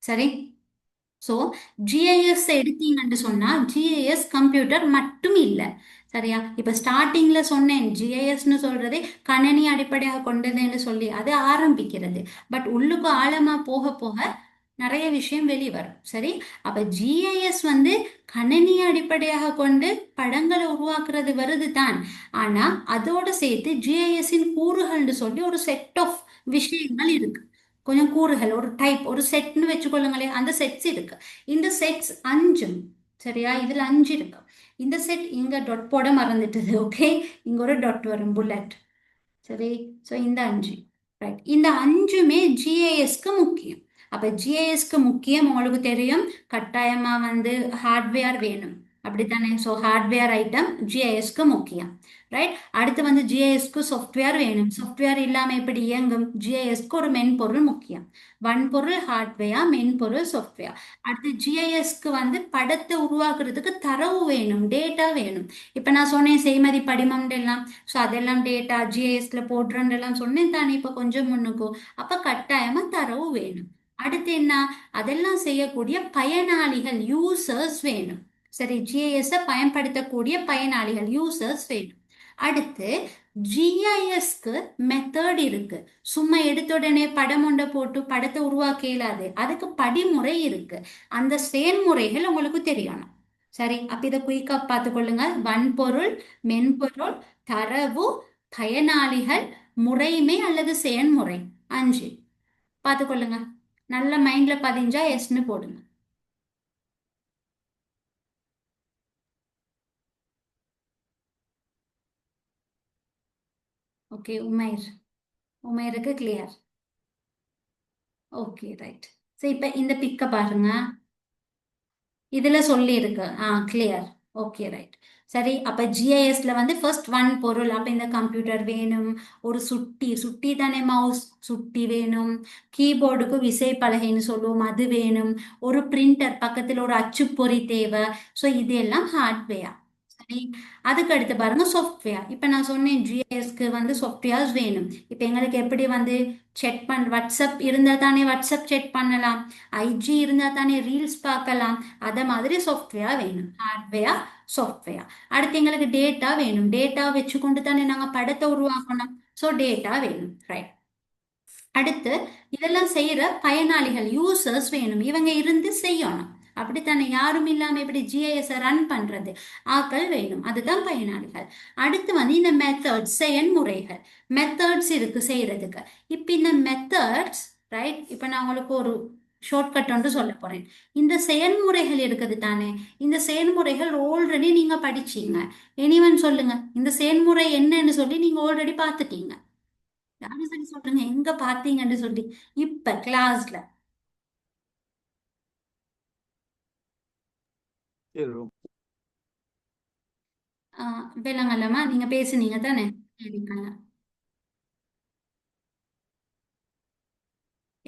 சரி. ஸோ ஜிஐஎஸ் எடுத்தீங்கன்னு சொன்னா ஜிஐஎஸ் கம்ப்யூட்டர் மட்டும் இல்லை. சரியா? இப்ப ஸ்டார்டிங்ல சொன்னேன், ஜிஐஎஸ்னு சொல்றதே கணனி அடிப்படையாக கொண்டதுன்னு சொல்லி அது ஆரம்பிக்கிறது. பட் உள்ளுக்கு ஆழமா போக போக நிறைய விஷயம் வெளிவரும். சரி. அப்ப ஜிஐஎஸ் வந்து கணினி அடிப்படையாக கொண்டு படங்களை உருவாக்குறது வருது தான். ஆனா அதோட சேர்த்து ஜிஐஎஸ்ஸின் கூறுகள்னு சொல்லி ஒரு செட் ஆஃப் விஷயங்கள் இருக்கு. கொஞ்சம் கூறுகள், ஒரு டைப், ஒரு செட்னு வச்சுக்கொள்ளுங்களேன், அந்த செட்ஸ் இருக்கு. இந்த செட்ஸ் அஞ்சும். சரியா? இதுல அஞ்சு இருக்கு. இந்த செட் இங்க டாட் போட மறந்துட்டது. ஓகே. இங்க ஒரு டாட் வரும், புல்லட். சரி. ஸோ இந்த அஞ்சு. ரைட். இந்த அஞ்சுமே ஜிஐஎஸ்க்கு முக்கியம். அப்ப ஜிஐஎஸ்க்கு முக்கியம் உங்களுக்கு தெரியும், கட்டாயமா வந்து ஹார்ட்வேர் வேணும். அப்படித்தானே? ஸோ ஹார்ட்வேர் ஐட்டம் ஜிஐஎஸ்க்கு முக்கியம். ரைட். அடுத்து வந்து ஜிஐஎஸ்க்கு சாஃப்ட்வேர் வேணும். சாஃப்ட்வேர் இல்லாம எப்படி இயங்கும்? ஜிஐஎஸ்க்கு ஒரு மென்பொருள் முக்கியம். வன்பொருள் ஹார்ட்வேர், மென்பொருள் சாஃப்ட்வேர். அடுத்து ஜிஐஎஸ்க்கு வந்து படத்தை உருவாக்குறதுக்கு தரவு வேணும், டேட்டா வேணும். இப்ப நான் சொன்னேன் செய்மதி படிமம் எல்லாம். ஸோ அதெல்லாம் டேட்டா ஜிஐஎஸ்ல போடுறேன்னு எல்லாம் சொன்னேன் தானே இப்போ கொஞ்சம் முன்னுக்கும். அப்ப கட்டாயமா தரவு வேணும். அடுத்து என்ன? அதெல்லாம் செய்யக்கூடிய பயனாளிகள், யூசர்ஸ் வேணும். சரி. ஜிஐஎஸ் பயன்படுத்தக்கூடிய பயனாளிகள், யூசர்ஸ் வேணும். அடுத்து ஜிஐஎஸ்க்கு மெத்தட் இருக்கு. சும்மா எடுத்த உடனே படம் ஒன்றை போட்டு படத்தை உருவாக்க இயலாது, அதுக்கு படிமுறை இருக்கு. அந்த செயல்முறைகள் உங்களுக்கு தெரியணும். சரி. அப்ப இதை குயிக்கா பார்த்துக்கொள்ளுங்க. வன்பொருள், மென்பொருள், தரவு, பயனாளிகள், முறைமை அல்லது செயல்முறை. அஞ்சு. பார்த்துக்கொள்ளுங்க. நல்ல மைண்ட்ல பதிஞ்சா எஸ்ன்னு போடுங்க. ஓகே. உமேர். உமேருக்கு கிளியர். ஓகே. ரைட். சரி. இப்ப இந்த பிக்க பாருங்க. இதுல சொல்லி இருக்கு. கிளியர். ஓகே. ரைட். சரி. அப்ப ஜிஐஎஸ்ல வந்து ஃபர்ஸ்ட் ஒன் பொருள். அப்ப இந்த கம்ப்யூட்டர் வேணும். ஒரு சுட்டி, சுட்டி தானே மவுஸ், சுட்டி வேணும். கீபோர்டுக்கு விசைப்பலகைன்னு சொல்லுவோம், அது வேணும். ஒரு பிரிண்டர், பக்கத்துல ஒரு அச்சுப்பொறி தேவை. ஸோ இது எல்லாம் ஹார்ட்வேர். சரி. அதுக்கு அடுத்து பாருங்க சாஃப்ட்வேர். இப்ப நான் சொன்னேன் ஜிஐஎஸ்க்கு வந்து சாஃப்ட்வேர்ஸ் வேணும். இப்ப எங்களுக்கு எப்படி வந்து செக் வாட்ஸ்அப் இருந்தா தானே வாட்ஸ்அப் செக் பண்ணலாம், ஐஜி இருந்தா தானே ரீல்ஸ் பார்க்கலாம். அத மாதிரி சாஃப்ட்வேர் வேணும். Hardware, software. அடுத்து எங்களுக்கு டேட்டா வேணும். டேட்டா வச்சுக்கொண்டு தானே நாங்க படத்தை உருவாக்கணும். ஸோ டேட்டா வேணும். ரைட். அடுத்து இதெல்லாம் செய்யற பயனாளிகள், யூசர்ஸ் வேணும். இவங்க இருந்து செய்யணும். அப்படித்தானே? யாரும் இல்லாம எப்படி ஜிஐஎஸ் ரன் பண்றது? ஆக்கள் வேணும், அதுதான் பயனாளிகள். அடுத்து வந்து இந்த மெத்தட்ஸ், செயல்முறைகள். மெத்தட்ஸ் இருக்கு செய்யறதுக்கு. இப்ப இந்த மெத்தட்ஸ், ரைட். இப்ப நான் உங்களுக்கு ஒரு ஷார்ட்கட் ஒன்று சொல்ல போறேன். இந்த செயல்முறைகள் இருக்குது தானே, இந்த செயல்முறைகள் ஆல்ரெடி நீங்க படிச்சீங்க. எனிவன் சொல்லுங்க, இந்த செயல்முறை என்னன்னு சொல்லி நீங்க ஆல்ரெடி பார்த்துட்டீங்க. யாரும் சரி சொல்றீங்க எங்க பாத்தீங்கன்னு சொல்லி. இப்ப கிளாஸ்ல விலங்கல்லமா நீங்க பேசுனீங்க தானே? சரிங்க.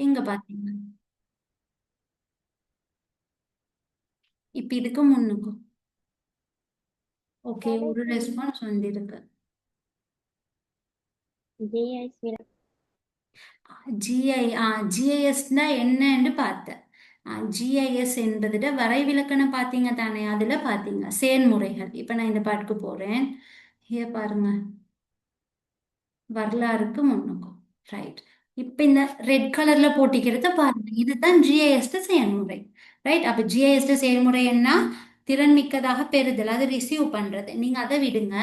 எங்க பாத்தீங்க? இப்ப இதுக்கு முன்னுக்கும். ஓகே. ஒரு ரெஸ்பான்ஸ் வந்திருக்கு. ஜிஐ ஜிஐஎஸ்னா என்னன்னு பார்த்தேன். ஜிஐஎஸ் என்பதுட வரைவிலக்கணம் பார்த்தீங்க தானே, அதுல பார்த்தீங்க செயல்முறைகள். இப்ப நான் இந்த பாட்டுக்கு போறேன். here பாருங்க, வரலாறுக்கு முன்னுக்கும். ரைட். இப்ப இந்த ரெட் கலர்ல போட்டிக்கிறத பாருங்க, இதுதான் ஜிஐஎஸ் செயல்முறை. ரைட். அப்ப ஜிஐஎஸ் செயல்முறை என்ன? திறன்மிக்கதாக பெறுதல், அது ரிசீவ் பண்றது. நீங்க அதை விடுங்க.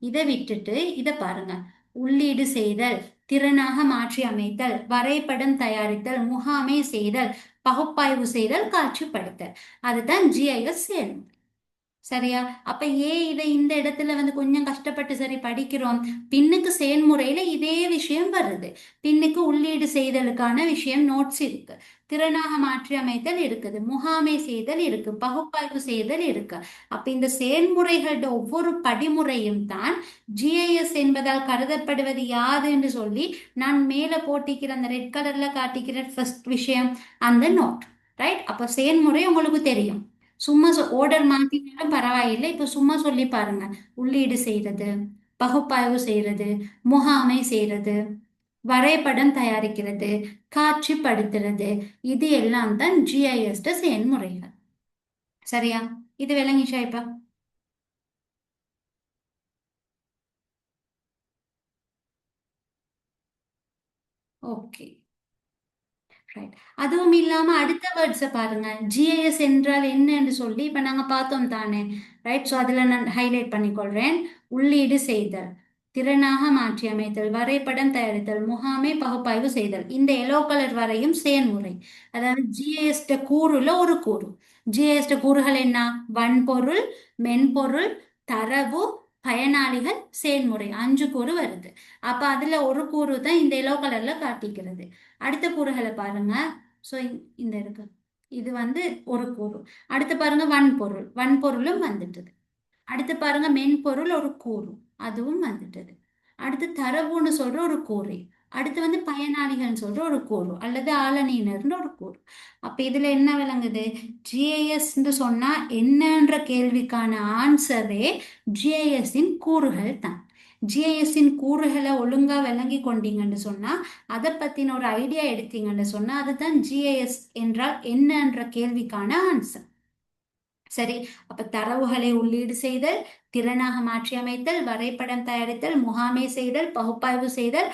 இதை விட்டுட்டு இதை பாருங்க. உள்ளீடு செய்தல், திறனாக மாற்றி அமைத்தல், வரைபடம் தயாரித்தல், முகாமை செய்தல், பகுப்பாய்வு செய்தல், காட்சிப்படுத்தல். அதுதான் ஜிஐஎஸ் செயல்முறை. சரியா? அப்ப ஏன் இதை இந்த இடத்துல வந்து கொஞ்சம் கஷ்டப்பட்டு சரி படிக்கிறோம். பின்னுக்கு செயல்முறையில இதே விஷயம் வருது. பின்னுக்கு உள்ளீடு செய்தலுக்கான விஷயம் நோட்ஸ் இருக்கு, திறனாக மாற்றி அமைத்தல் இருக்குது, முகாமை செய்தல் இருக்கு, பகுப்பாய்வு செய்தல் இருக்கு. அப்ப இந்த செயல்முறைகளோட ஒவ்வொரு படிமுறையும் தான் ஜிஐஎஸ் என்பதால் கருதப்படுவது யாது என்று சொல்லி நான் மேல போட்டிக்கிற அந்த ரெட் கலர்ல காட்டிக்கிற ஃபர்ஸ்ட் விஷயம் அந்த நோட். ரைட்? அப்ப செயல்முறை உங்களுக்கு தெரியும். சும்மா ஓர்டர் மாத்தினாலும் பரவாயில்லை. இப்போ சும்மா சொல்லி பாருங்க. உள்ளீடு செய்யறது, பகுப்பாய்வு செய்யறது, முகாமை செய்யறது, வரைபடம் தயாரிக்கிறது, காட்சிப்படுத்துறது, இது எல்லாம் தான் ஜிஐஎஸ் செயல்முறைகள். சரியா? இது விளங்கிச்சா இப்ப? ஓகே. ரைட். அதுவும் இல்லாம அடுத்த வேர்ட்ஸை பாருங்க. ஜிஐஎஸ் என்றால் என்னன்னு சொல்லி இப்ப நாங்க பார்த்தோம் தானே. ரைட். ஸோ அதுல நான் ஹைலைட் பண்ணிக்கொள்றேன். உள்ளீடு செய்தல், திறனாக மாற்றி அமைத்தல், வரைபடம் தயாரித்தல், முகாமை பகுப்பாய்வு செய்தல். இந்த எல்லோ கலர் வரையும் செயல்முறை. அதாவது ஜிஐஎஸ் கூறுல ஒரு கூறு. ஜிஐஎஸ் கூறுகள் என்ன? வன்பொருள், மென்பொருள், தரவு, பயனாளிகள், செயல்முறை. 5 கூறு வருது. அப்ப அதுல ஒரு கூறு தான் இந்த எல்லோ கலர்ல காட்டிக்கிறது. அடுத்த கூறுகளை பாருங்க. ஸோ இந்த இருக்கு, இது வந்து ஒரு கூறு. அடுத்து பாருங்க வன்பொருள், வன்பொருளும் வந்துட்டது. அடுத்து பாருங்க மென்பொருள் ஒரு கூறு, அதுவும் வந்துட்டது. அடுத்து தரவுன்னு சொல்ற ஒரு கூறு. அடுத்து வந்து பயனாளிகள்னு சொல்ற ஒரு கூறு அல்லது ஆளணியினர்னு ஒரு கூறு. அப்ப இதுல என்ன விளங்குது? ஜிஐஎஸ் சொன்னா என்னன்ற கேள்விக்கான ஆன்சரே ஜிஐஎஸ்ஸின் கூறுகள் தான். ஜிஐஎஸ்ஸின் கூறுகளை ஒழுங்கா விளங்கி கொண்டீங்கன்னு சொன்னா, அதை பத்தின ஒரு ஐடியா எடுத்தீங்கன்னு சொன்னா, அதுதான் ஜிஐஎஸ் என்றால் என்னன்ற கேள்விக்கான ஆன்சர். சரி. அப்ப தரவுகளை உள்ளீடு செய்தல், திறனாக மாற்றி அமைத்தல், வரைபடம் தயாரித்தல், முகாமை செய்தல், பகுப்பாய்வு செய்தல்,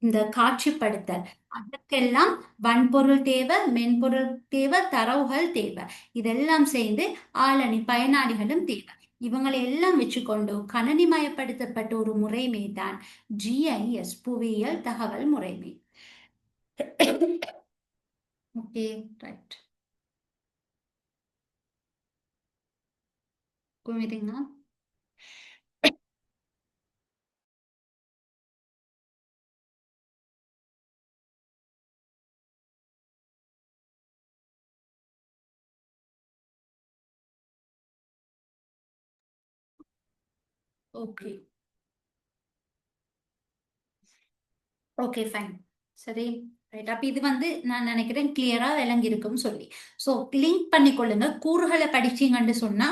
இந்த காட்சிப்படுத்தல், அதற்கெல்லாம் வன்பொருள் தேவை, மென்பொருள் தேவை, தரவுகள் தேவை. இதெல்லாம் சேர்ந்து ஆளணி பயனாளிகளும் தேவை. இவங்களை எல்லாம் வச்சுக்கொண்டு கணனிமயப்படுத்தப்பட்ட ஒரு முறைமை தான் ஜிஐஎஸ், புவியியல் தகவல் முறைமை. ஓகே. ரைட். குமிரிங்க. ஓகே. Okay fine. சரி. ரைட். அப்ப இது வந்து நான் நினைக்கிறேன் கிளியரா விளங்கி இருக்கும்னு சொல்லி. ஸோ லிங்க் பண்ணிக்கொள்ளுங்க. கூறுகளை படிச்சீங்கன்னு சொன்னா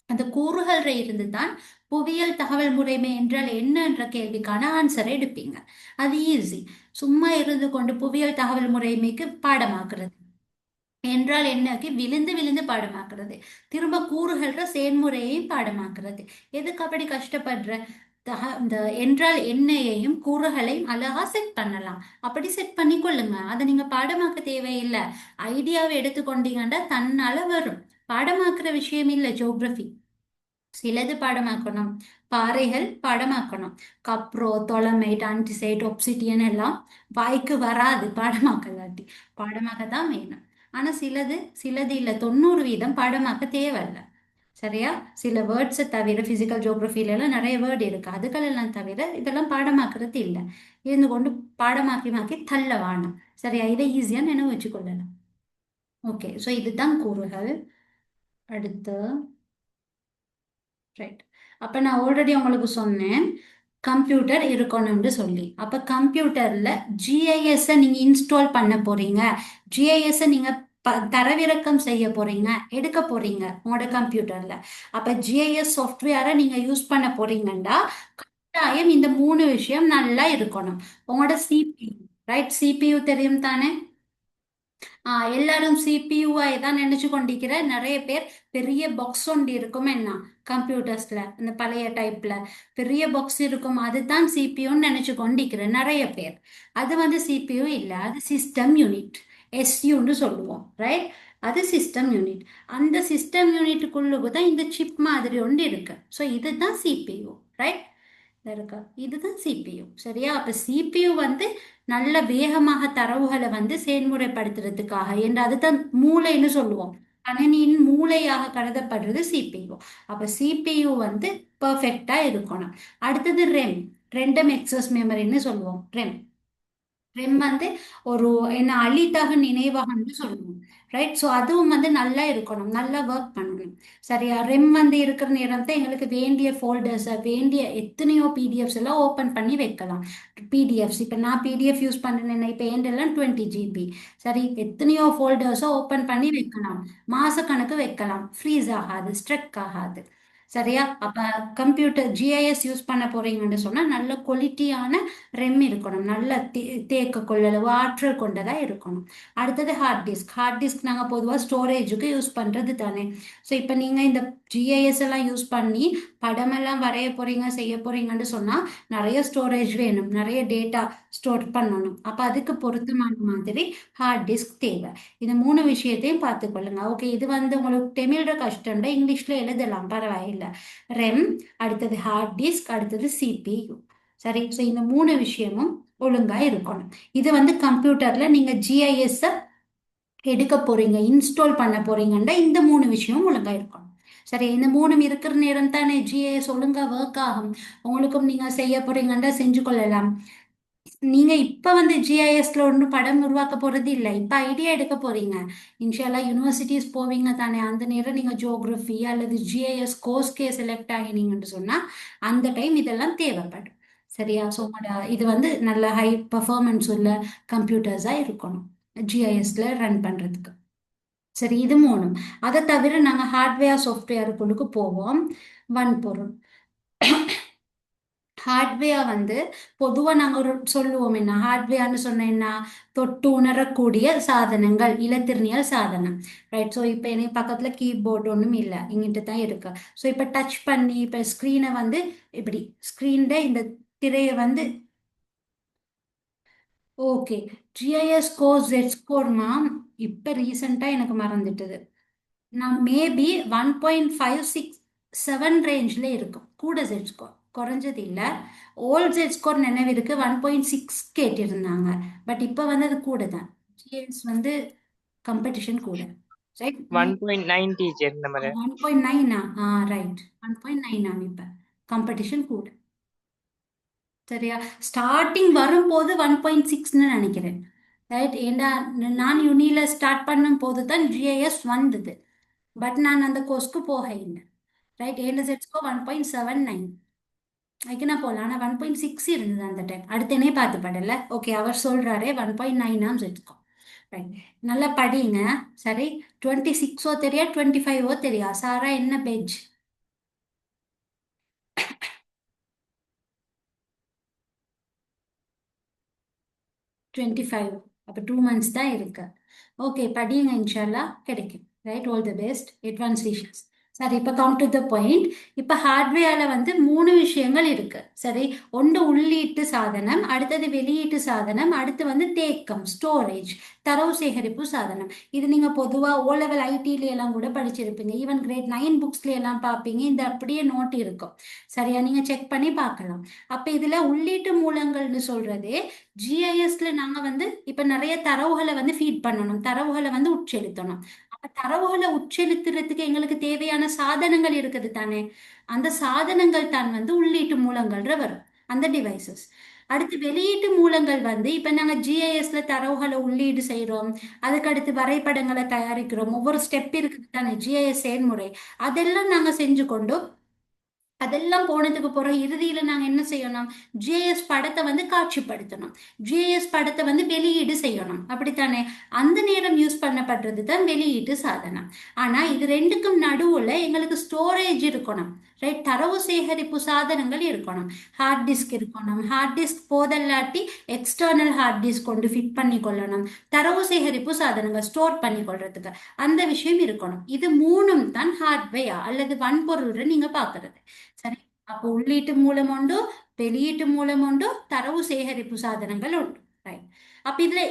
அந்த கூறுகள்ல இருந்து தான் புவியியல் தகவல் முறைமை என்றால் என்னன்ற கேள்விக்கான ஆன்சரை எடுப்பீங்க. அது ஈஸி. சும்மா இருந்து கொண்டு புவியியல் தகவல் முறைமைக்கு பாடமாக்குறது என்றால் என்னக்கு விழுந்து விழுந்து பாடமாக்குறது, திரும்ப கூறுகள்ற செயல்முறையையும் பாடமாக்குறது. எதுக்கு அப்படி கஷ்டப்படுற? இந்த என்றால் என்னையையும் கூறுகளையும் அழகா செட் பண்ணலாம். அப்படி செட் பண்ணி கொள்ளுங்க. அதை நீங்க பாடமாக்க தேவையில்லை. ஐடியாவை எடுத்துக்கொண்டீங்கன்னா தன்னால வரும். பாடமாக்குற விஷயம் இல்லை ஜியோகிரபி. சிலது பாடமாக்கணும். பாறைகள் பாடமாக்கணும். கப்ரோ, தொலமைட், ஆன்டிசைட், ஒப்சிடியன் எல்லாம் வாய்க்கு வராது பாடமாக்கலாட்டி. பாடமாக்க தான் வேணும். ஆனா சிலது சிலது இல்லை, 90% பாடமாக்க தேவையில்லை. சரியா? சில வேர்ட்ஸை தவிர பிசிக்கல் ஜியோகிரபில எல்லாம் நிறைய வேர்டு இருக்கு, அதுகளெல்லாம் தவிர இதெல்லாம் பாடமாக்குறது இல்லை. இருந்து கொண்டு பாடமாக்கி மாக்கி தள்ள வாணும். சரியா? இதை ஈஸியா நினைவு வச்சுக்கொள்ளலாம். ஓகே. ஸோ இதுதான் கூறுகள். அடுத்து. ரைட். அப்ப நான் ஆல்ரெடி உங்களுக்கு சொன்னேன் கம்ப்யூட்டர் இருக்கணும்னு சொல்லி. அப்ப கம்ப்யூட்டர்ல ஜிஐஎஸ் நீங்க இன்ஸ்டால் பண்ண போறீங்க. ஜிஐஎஸ் நீங்க தரவிறக்கம் செய்ய போறீங்க, எடுக்க போறீங்க உங்களோட கம்ப்யூட்டர்ல. அப்ப ஜிஐஎஸ் சாஃப்ட்வேரை நீங்க யூஸ் பண்ண போறீங்கன்னா கட்டாயம் இந்த 3 விஷயம் நல்லா இருக்கணும். உங்களோட சிபியு. ரைட்? சிபியு தெரியும் தானே? எல்லாரும் சிபியூஐ தான் நினைச்சு கொண்டிருக்கிற நிறைய பேர். பெரிய பாக்ஸ் ஒன்று இருக்கும் என்ன கம்ப்யூட்டர்ஸ்ல, இந்த பழைய டைப்ல பெரிய பாக்ஸ் இருக்கும், அதுதான் சிபியூன்னு நினைச்சு கொண்டிருக்கிற நிறைய பேர். அது வந்து சிபியூ இல்லை, அது சிஸ்டம் யூனிட். எஸ்யூன்னு சொல்லுவோம். ரைட்? அது சிஸ்டம் யூனிட். அந்த சிஸ்டம் யூனிட்டுக்குள்ளுக்கு தான் இந்த சிப் மாதிரி ஒன்று இருக்கு. ஸோ இதுதான் சிபியூ. ரைட்? இருக்கா, இதுதான் சிபியு. சரியா? அப்ப சிபியு வந்து நல்ல வேகமாக தரவுகளை வந்து செயல்முறைப்படுத்துறதுக்காக என்று அதுதான் மூளைன்னு சொல்லுவோம். கணினியின் மூளையாக கருதப்படுறது சிபியு. அப்ப சிபியு வந்து பெர்ஃபெக்டா இருக்கணும். அடுத்தது ரெம். ரெண்டம் எக்ஸஸ் மெமரின்னு சொல்லுவோம். ரெம். ரெம் வந்து ஒரு என்ன அழித்தக நினைவகம்னு சொல்லுவோம். ரைட். ஸோ அதுவும் வந்து நல்லா இருக்கணும், நல்லா ஒர்க் பண்ணணும். சரியா? ரெம் வந்து இருக்கிற நேரத்தை எங்களுக்கு வேண்டிய ஃபோல்டர்ஸை வேண்டிய எத்தனையோ பிடிஎஃப்ஸ் எல்லாம் ஓப்பன் பண்ணி வைக்கலாம். பிடிஎஃப்ஸ் இப்போ நான் பிடிஎஃப் யூஸ் பண்ணுறேன், இப்போ எல்லாம் 20 GB. சரி, எத்தனையோ ஃபோல்டர்ஸை ஓப்பன் பண்ணி வைக்கலாம். மாசக்கணக்கு வைக்கலாம், ஃப்ரீஸ் ஆகாது, ஸ்ட்ரக் ஆகாது. சரியா? அப்ப கம்ப்யூட்டர் ஜிஐஎஸ் யூஸ் பண்ண போறீங்கன்னு சொன்னா நல்ல குவாலிட்டியான ரெம் இருக்கணும், நல்ல தேக்க கொள்ளளவு ஆற்றல் கொண்டதா இருக்கணும். அடுத்தது ஹார்ட் டிஸ்க். ஹார்ட் டிஸ்க் நாங்க பொதுவா ஸ்டோரேஜுக்கு யூஸ் பண்றது தானே. ஸோ இப்போ நீங்க இந்த ஜிஐஎஸ் எல்லாம் யூஸ் பண்ணி படமெல்லாம் வரைய போறீங்க, செய்ய போறீங்கன்னு சொன்னா நிறைய ஸ்டோரேஜ் வேணும், நிறைய டேட்டா ஸ்டோர் பண்ணணும். அப்ப அதுக்கு பொருத்தமான மாதிரி ஹார்ட் டிஸ்க் தேவை. இந்த மூணு விஷயத்தையும் பார்த்துக்கொள்ளுங்க. ஓகே, இது வந்து உங்களுக்கு தமிழ்ல கஷ்டம்டா, இங்கிலீஷ்ல எழுதலாம், பரவாயில்லை. ரெம், அடுத்தது ஹார்ட் டிஸ்க், அடுத்தது சிபியு. சரி. ஸோ இந்த மூணு விஷயமும் ஒழுங்கா இருக்கணும். இது வந்து கம்ப்யூட்டர்ல நீங்க ஜிஐஎஸ் எடுக்க போறீங்க, இன்ஸ்டால் பண்ண போறீங்கன்னா இந்த மூணு விஷயம் ஒழுங்கா இருக்கணும். சரி, இந்த மூணும் இருக்கிற நேரம் தானே ஜிஐஎஸ் ஒழுங்கா ஒர்க் ஆகும். உங்களுக்கும் நீங்க செய்ய போறீங்கன்னா செஞ்சு கொள்ளலாம். நீங்க இப்ப வந்து ஜிஐஎஸ்ல ஒன்றும் படம் உருவாக்க போறது இல்லை, இப்ப ஐடியா எடுக்க போறீங்க. இன்ஷால்லா யூனிவர்சிட்டிஸ் போவீங்க தானே, அந்த நேரம் நீங்க ஜியோகிராஃபி அல்லது ஜிஐஎஸ் கோர்ஸ்கே செலக்ட் ஆகினீங்கன்னு சொன்னா அந்த டைம் இதெல்லாம் தேவைப்படும். சரியா? ஸோ இது வந்து நல்ல ஹை பர்ஃபார்மன்ஸ் உள்ள கம்ப்யூட்டர்ஸா இருக்கணும் ஜிஐஎஸ்ல ரன் பண்றதுக்கு. சரி, இது மூணும். அதை தவிர நாங்க ஹார்ட்வேர் சாஃப்ட்வேருக்குள்ளுக்கு போவோம். வன்பொருள். ஹார்ட்வேர் வந்து பொதுவாக நாங்கள் ஒரு சொல்லுவோம், என்ன ஹார்ட்வேர்னு சொன்ன என்ன, தொட்டு உணரக்கூடிய சாதனங்கள், இலத்திரனியல் சாதனம். ரைட். ஸோ இப்போ எனக்கு பக்கத்தில் கீபோர்டு ஒன்றும் இல்லை, இங்கிட்ட தான் இருக்கு. ஸோ இப்போ டச் பண்ணி இப்போ ஸ்க்ரீனை வந்து இப்படி ஸ்க்ரீனில் இந்த திரையை வந்து ஓகே. ஜிஐஎஸ் கோர்ஸ் ஜெட் ஸ்கோர்மா இப்போ ரீசெண்டாக எனக்கு மறந்துட்டுது. நான் மேபி 1.567 ரேஞ்சில் இருக்கும், கூட ஜெட் ஸ்கோர் குறைஞ்சது இல்லை. ஓல்ட் ஜெட் ஸ்கோர் நினைவிருக்கு 1.6 கேட்டிருந்தாங்க. பட் இப்போ வந்து அது கூட தான். ஜிஎஸ் வந்து காம்படிஷன் கூட. ரைட். 1.9 டீச்சர் இந்த மாதிரி. 1.9. ரைட், 1.9 இப்போ காம்படிஷன் கூட. சரியா? ஸ்டார்டிங் வரும்போது 1.6ன்னு நினைக்கிறேன். ரைட். ஏண்டா நான் யூனியில ஸ்டார்ட் பண்ணும் போது தான் ஜிஐஎஸ் வந்தது. பட் நான் அந்த கோர்ஸ்க்கு போக இல்லை. ரைட். ஏண்ட செட்ஸ்கோ 1.79. அதுக்கு நான் போகலாம். ஆனால் 1.6 இருந்தது அந்த டைம். அடுத்தனே பார்த்து படல. ஓகே, அவர் சொல்றாரே 1.9 செட்ஸ்கோ. ரைட். நல்லா படிங்க. சரி. 26ஓ தெரியா, 25ஓ தெரியா? சாரா என்ன பேஜ்? 25. அப்போ 2 months தான் இருக்கு. ஓகே, படியுங்க, இன்ஷால்லா கிடைக்கும். Right. All the best. Advance wishes. சரி, இப்போ கம் டு த பாயிண்ட். இப்போ ஹார்ட்வேர்ல வந்து மூணு விஷயங்கள் இருக்கு. சரி. ஒன்று உள்ளீட்டு சாதனம், அடுத்தது வெளியீட்டு சாதனம், அடுத்து வந்து தேக்கம் ஸ்டோரேஜ், தரவு சேகரிப்பு சாதனம். இது நீங்க பொதுவா ஓ லெவல் ஐடில எல்லாம் கூட படிச்சிருப்பீங்க. ஈவன் கிரேட் 9 புக்ஸ்ல எல்லாம் பார்ப்பீங்க, இந்த அப்படியே நோட் இருக்கும். சரியா? நீங்க செக் பண்ணி பார்க்கலாம். அப்ப இதுல உள்ளீட்டு மூலங்கள்னு சொல்றது ஜிஐஎஸ்ல நாங்க வந்து இப்ப நிறைய தரவுகளை வந்து ஃபீட் பண்ணணும், தரவுகளை வந்து உட்செலுத்தணும். அப்ப தரவுகளை உட்செலுத்துறதுக்கு எங்களுக்கு தேவையான சாதனங்கள் இருக்குது தானே. அந்த சாதனங்கள் தான் வந்து உள்ளீட்டு மூலங்கள்ன்ற வரும், அந்த டிவைசஸ். அடுத்து வெளியீட்டு மூலங்கள் வந்து இப்ப நாங்க ஜிஐஎஸ்ல தரவுகளை உள்ளீடு செய்யறோம், அதுக்கு அடுத்து வரைபடங்களை தயாரிக்கிறோம், ஒவ்வொரு ஸ்டெப் இருக்குது தானே ஜிஐஎஸ் செயல்முறை. அதெல்லாம் நாங்க செஞ்சு கொண்டு அதெல்லாம் போனதுக்கு பிறகு இறுதியில நாங்க என்ன செய்யணும், ஜிஎஸ் படத்தை வந்து காட்சிப்படுத்தணும், ஜிஎஸ் படத்தை வந்து வெளியீடு செய்யணும், அப்படித்தானே. அந்த நேரம் யூஸ் பண்ணப்படுறது தான் வெளியீட்டு சாதனம். ஆனா இது ரெண்டுக்கும் நடுவுல எங்களுக்கு ஸ்டோரேஜ் இருக்கணும். ரைட். தரவு சேகரிப்பு சாதனங்கள் இருக்கணும். ஹார்ட் டிஸ்க் இருக்கணும். ஹார்ட் டிஸ்க் போதல்லாட்டி எக்ஸ்டர்னல் ஹார்ட் டிஸ்க் கொண்டு ஃபிட் பண்ணி கொள்ளணும். தரவு சேகரிப்பு சாதனங்கள் ஸ்டோர் பண்ணி கொள்றதுக்கு அந்த விஷயம் இருக்கணும். இது மூணும் தான் ஹார்ட்வேர் அல்லது வன்பொருள் நீங்க பாக்குறது. சரி. அப்போ உள்ளீட்டு மூலம் உண்டு, வெளியீட்டு மூலம் உண்டு, தரவு சேகரிப்பு சாதனங்கள் உண்டு. ரைட். அப்ப இதுல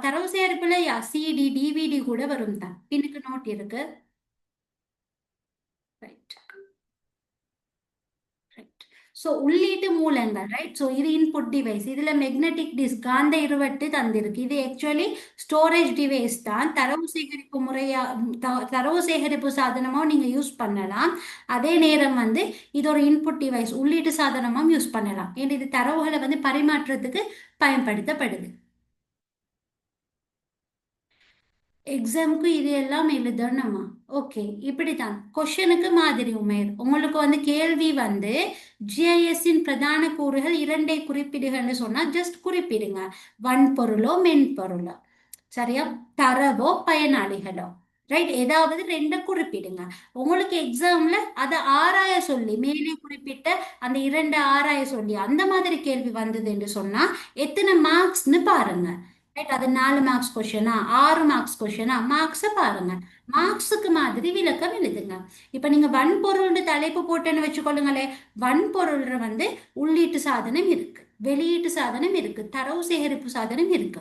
தரவு சேகரிப்புல சிடி டிவிடி கூட வரும் தான், பின்னுக்கு நோட் இருக்கு. ரைட். ரைட். ஸோ உள்ளீட்டு மூலங்கள் ரைட். ஸோ இது இன்புட் டிவைஸ். இதுல மெக்னெட்டிக் டிஸ்க் காந்த இருவட்டு தந்திருக்கு. இது ஆக்சுவலி ஸ்டோரேஜ் டிவைஸ் தான். தரவு சேகரிப்பு முறையா தரவு சேகரிப்பு சாதனமா நீங்க யூஸ் பண்ணலாம். அதே நேரம் வந்து இது ஒரு இன்புட் டிவைஸ் உள்ளீட்டு சாதனமும் யூஸ் பண்ணலாம். ஏன்னா இது தரவுகளை வந்து பரிமாற்றத்துக்கு பயன்படுத்தப்படுது. எக்ஸாமுக்கு இது எல்லாம் எழுதணுமா? ஓகே, இப்படித்தான் கொஷனுக்கு மாதிரி உமேர். உங்களுக்கு வந்து கேள்வி வந்து ஜிஐஎஸ்ஸின் பிரதான கூறுகள் இரண்டை குறிப்பிடுகன்னு சொன்னா ஜஸ்ட் குறிப்பிடுங்க. வன்பொருளோ மென்பொருளோ, சரியா? தரவோ பயனாளிகளோ, ரைட்? ஏதாவது ரெண்டை குறிப்பிடுங்க. உங்களுக்கு எக்ஸாம்ல அதை ஆராய சொல்லி மேலே குறிப்பிட்ட அந்த இரண்டு ஆராய சொல்லி அந்த மாதிரி கேள்வி வந்தது என்று சொன்னா எத்தனை மார்க்ஸ்னு பாருங்க. ரைட்? அது 4 மார்க்ஸ் கொஷனா, 6 மார்க்ஸ் கொஷனா, மார்க்ஸை பாருங்க. மார்க்ஸுக்கு மாதிரி விளக்கம் எழுதுங்க. இப்ப நீங்க வன்பொருள்னு தலைப்பு போட்டேன்னு வச்சுக்கொள்ளுங்களே. வன்பொருள் வந்து உள்ளீட்டு சாதனம் இருக்கு, வெளியீட்டு சாதனம் இருக்கு, தரவு சேகரிப்பு சாதனம் இருக்கு.